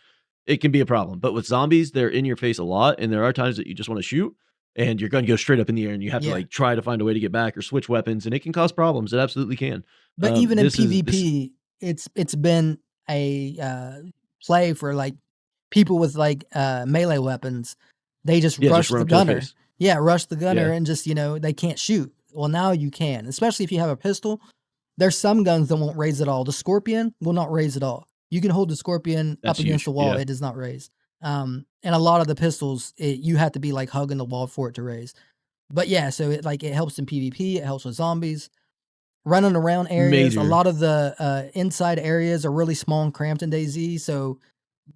it can be a problem. But with zombies, they're in your face a lot, and there are times that you just want to shoot. And your gun goes straight up in the air, and you have to yeah. like try to find a way to get back or switch weapons, and it can cause problems. It absolutely can. But even in This PvP, it's been a play for like people with like melee weapons. They just yeah, just rush run the up to the gunner. face. Yeah, rush the gunner Yeah, and just, they can't shoot. Well, now you can, especially if you have a pistol. There's some guns that won't raise at all. The Scorpion will not raise at all. You can hold the Scorpion up that's against huge. the wall, Yeah. it does not raise. And a lot of the pistols, you have to be like hugging the wall for it to raise. But yeah, so it helps in PvP, it helps with zombies. Running around areas, a Major. lot of the inside areas are really small and cramped in dayz, so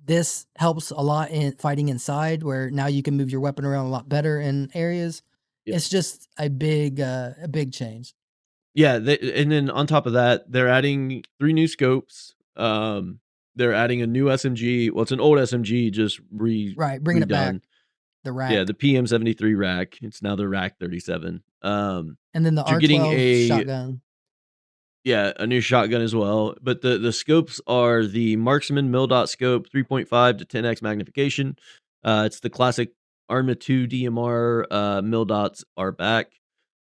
this helps a lot in fighting inside, where now you can move your weapon around a lot better in areas. Yeah. It's just a big change. Yeah, they and then on top of that, they're adding 3 new scopes. They're adding a new SMG. Well, it's an old SMG just Right, bringing it back, redone. the Yeah, rack, the PM73 rack. It's now the Rack 37. and then the You're getting R12 shotgun. a new shotgun as well, but the scopes are the Marksman Mil-Dot scope, 3.5 to 10x magnification. It's the classic Arma 2 DMR, Mil-Dots are back.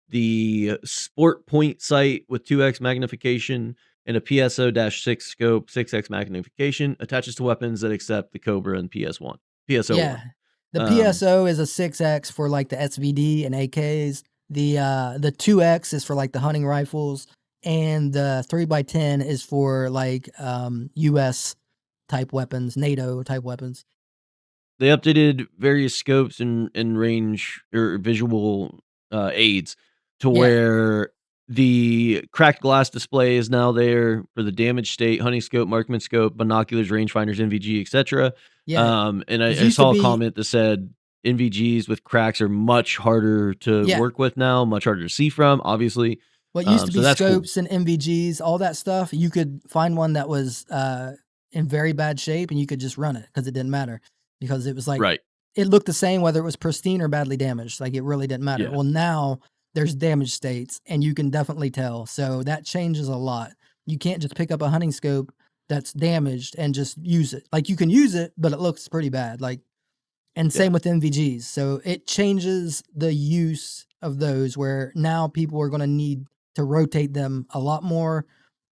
The Sport Point sight with 2x magnification and a PSO-6 scope, 6x magnification attaches to weapons that accept the Cobra and PSO1. Yeah. The Um, PSO is a 6X for like the SVD and AKs. The 2X is for like the hunting rifles, and the 3x10 is for like US type weapons, NATO type weapons. They updated various scopes and range or visual, aids to Yeah. where the cracked glass display is now there for the damage state, hunting scope, marksman scope, binoculars, rangefinders, NVG, etcetera. Yeah. And It I used to saw a be comment that said NVGs with cracks are much harder to yeah. work with now, much harder to see from, obviously. What used to So be that's cool. scopes and MVGs, all that stuff, you could find one that was in very bad shape and you could just run it because it didn't matter. Because it was like Right. it looked the same whether it was pristine or badly damaged. Like it really didn't matter. Yeah. Well, now there's damage states and you can definitely tell. So that changes a lot. You can't just pick up a hunting scope that's damaged and just use it. Like you can use it, but it looks pretty bad. Like and Yeah. same with MVGs. So it changes the use of those where now people are going to need to rotate them a lot more.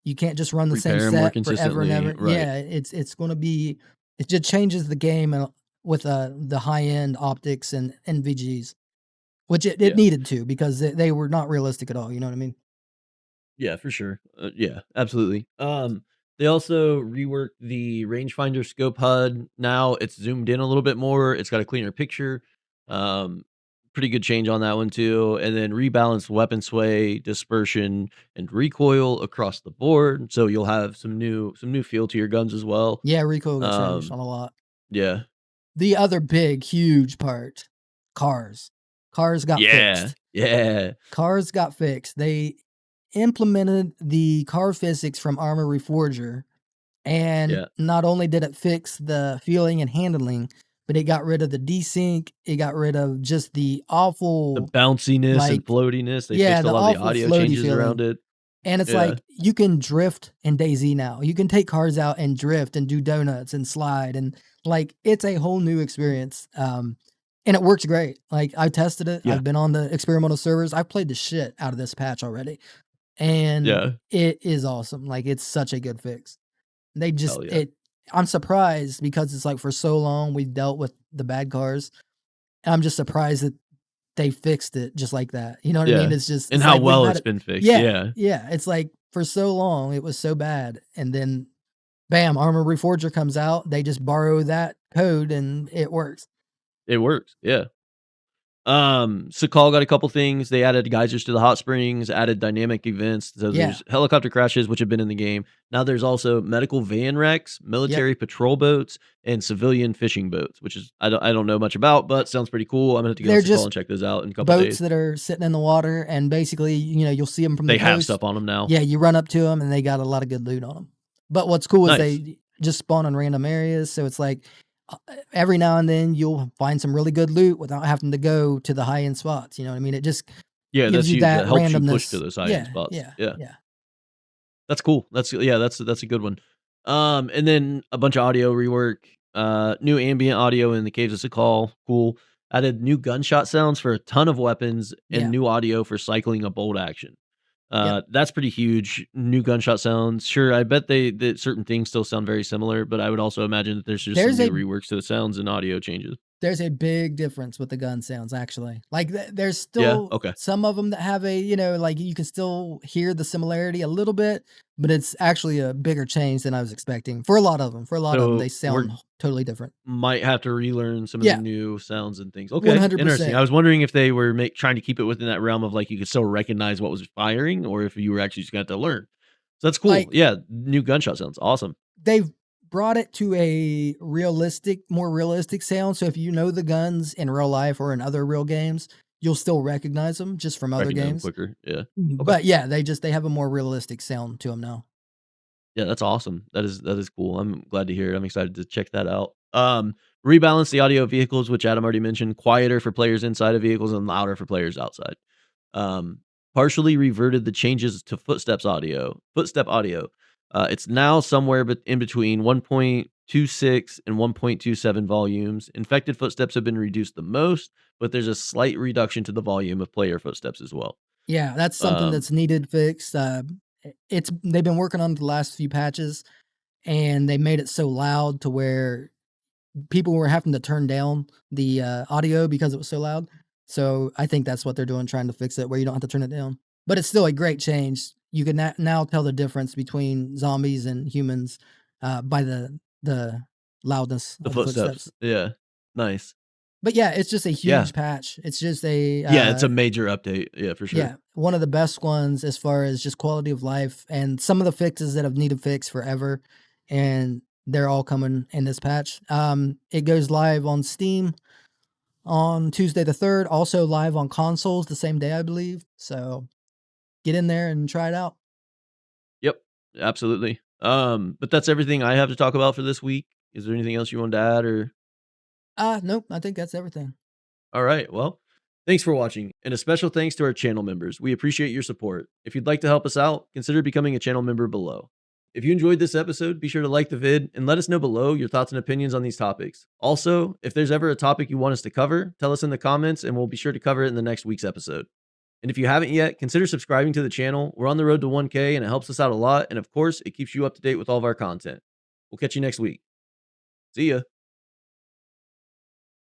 You can't just run the same Repair 'em more set forever and consistently. ever. Right. Yeah, it's going to be it just changes the game with the high end optics and NVGs, which it Yeah. needed to because they were not realistic at all. You know what I mean? Yeah, for sure. Yeah, absolutely. They also reworked the rangefinder scope HUD. Now it's zoomed in a little bit more. It's got a cleaner picture. Um, pretty good change on that one too. And then rebalanced weapon sway, dispersion, and recoil across the board. So you'll have some new feel to your guns as well. Yeah, recoil got changed Um, on a lot. yeah. The other big, huge part, cars. Cars got Yeah. fixed. Yeah. Cars got fixed. They implemented the car physics from Armor Reforger, and Yeah. not only did it fix the feeling and handling, but it got rid of the desync. It got rid of just the The awful, bounciness and like, floatiness. They yeah, fixed a the lot of the awful audio floaty changes feeling. around it. And it's Yeah. like you can drift in dayz now. You can take cars out and drift and do donuts and slide, and like it's a whole new experience. And it works great. Like I tested it. Yeah. I've been on the experimental servers. I've played the shit out of this patch already, and Yeah. it is awesome. Like it's such a good fix. They just Hell yeah. it. I'm surprised because it's like for so long we've dealt with the bad cars. I'm just surprised that they fixed it just like that. You know what I mean? Yeah. It's just And it's how like we've well had it's it. been fixed. Yeah, Yeah. yeah. It's like for so long it was so bad, and then bam, Armor Reforger comes out. They just borrow that code and it works. It works. Yeah. Sakal got a couple things. They added geysers to the hot springs, added dynamic events. So Yeah. there's helicopter crashes, which have been in the game. Now there's also medical van wrecks, military patrol boats, and civilian fishing boats, which is I don't know much about, but sounds pretty cool. I'm gonna have to go They're on Sakal just and check those out in a couple boats days. that are sitting in the water, and basically, you'll see them from the They have coast. stuff on them now. Yeah, you run up to them, and they got a lot of good loot on them. But what's cool is Nice. they just spawn in random areas, so it's like every now and then you'll find some really good loot without having to go to the high end spots. You know what I mean? It just Yeah, gives that's you huge. that That helps you push randomness. to those high end Yeah, spots. yeah, Yeah. yeah. That's cool. That's a good one. And then a bunch of audio rework, new ambient audio in the Caves of Sakal, cool. Added new gunshot sounds for a ton of weapons and Yeah. new audio for cycling a bolt action. Yep. That's pretty huge. New gunshot sounds. Sure, I bet that certain things still sound very similar, but I would also imagine that there's just some There's new a reworks to the sounds and audio changes. There's a big difference with the gun sounds, actually. Like, there's Yeah. still Okay. some of them that have a, like you can still hear the similarity a little bit, but it's actually a bigger change than I was expecting for a lot of them. For a lot of them, they So we're sound totally different. might have to relearn some of the Yeah, new sounds and things. Okay, interesting. I 100%. was wondering if they were trying to keep it within that realm of like you could still recognize what was firing, or if you were actually just going to have to learn. So that's cool. Like, Yeah, new gunshot sounds awesome. they've brought it to a more realistic sound. So if you know the guns in real life or in other real games, you'll still recognize them just from other Recognize them games. quicker. Yeah. Okay. But yeah, they have a more realistic sound to them now. Yeah, that's awesome. That is cool. I'm glad to hear it. I'm excited to check that out. Rebalance the audio of vehicles, which Adam already mentioned. Quieter for players inside of vehicles and louder for players outside. Partially reverted the changes to footstep audio. It's now somewhere in between 1.26 and 1.27 volumes. Infected footsteps have been reduced the most, but there's a slight reduction to the volume of player footsteps as well. Yeah, that's something that's needed fixed. They've been working on it the last few patches, and they made it so loud to where people were having to turn down the audio because it was so loud. So I think that's what they're doing, trying to fix it where you don't have to turn it down. But it's still a great change. You can now tell the difference between zombies and humans by the loudness The of the footsteps. footsteps. Yeah. Nice. But yeah, it's just a Yeah. huge patch. It's just a Yeah, it's a major update. Yeah, for sure. yeah, one of the best ones as far as just quality of life and some of the fixes that have needed fixed forever, and they're all coming in this patch. It goes live on Steam on Tuesday the 3rd, also live on consoles the same day, I believe. So get in there and try it out. Yep, absolutely. But that's everything I have to talk about for this week. Is there anything else you wanted to add or? Nope, I think that's everything. All right. Well, thanks for watching, and a special thanks to our channel members. We appreciate your support. If you'd like to help us out, consider becoming a channel member below. If you enjoyed this episode, be sure to like the vid and let us know below your thoughts and opinions on these topics. Also, if there's ever a topic you want us to cover, tell us in the comments and we'll be sure to cover it in the next week's episode. And if you haven't yet, consider subscribing to the channel. We're on the road to 1K and it helps us out a lot. And of course, it keeps you up to date with all of our content. We'll catch you next week. See ya.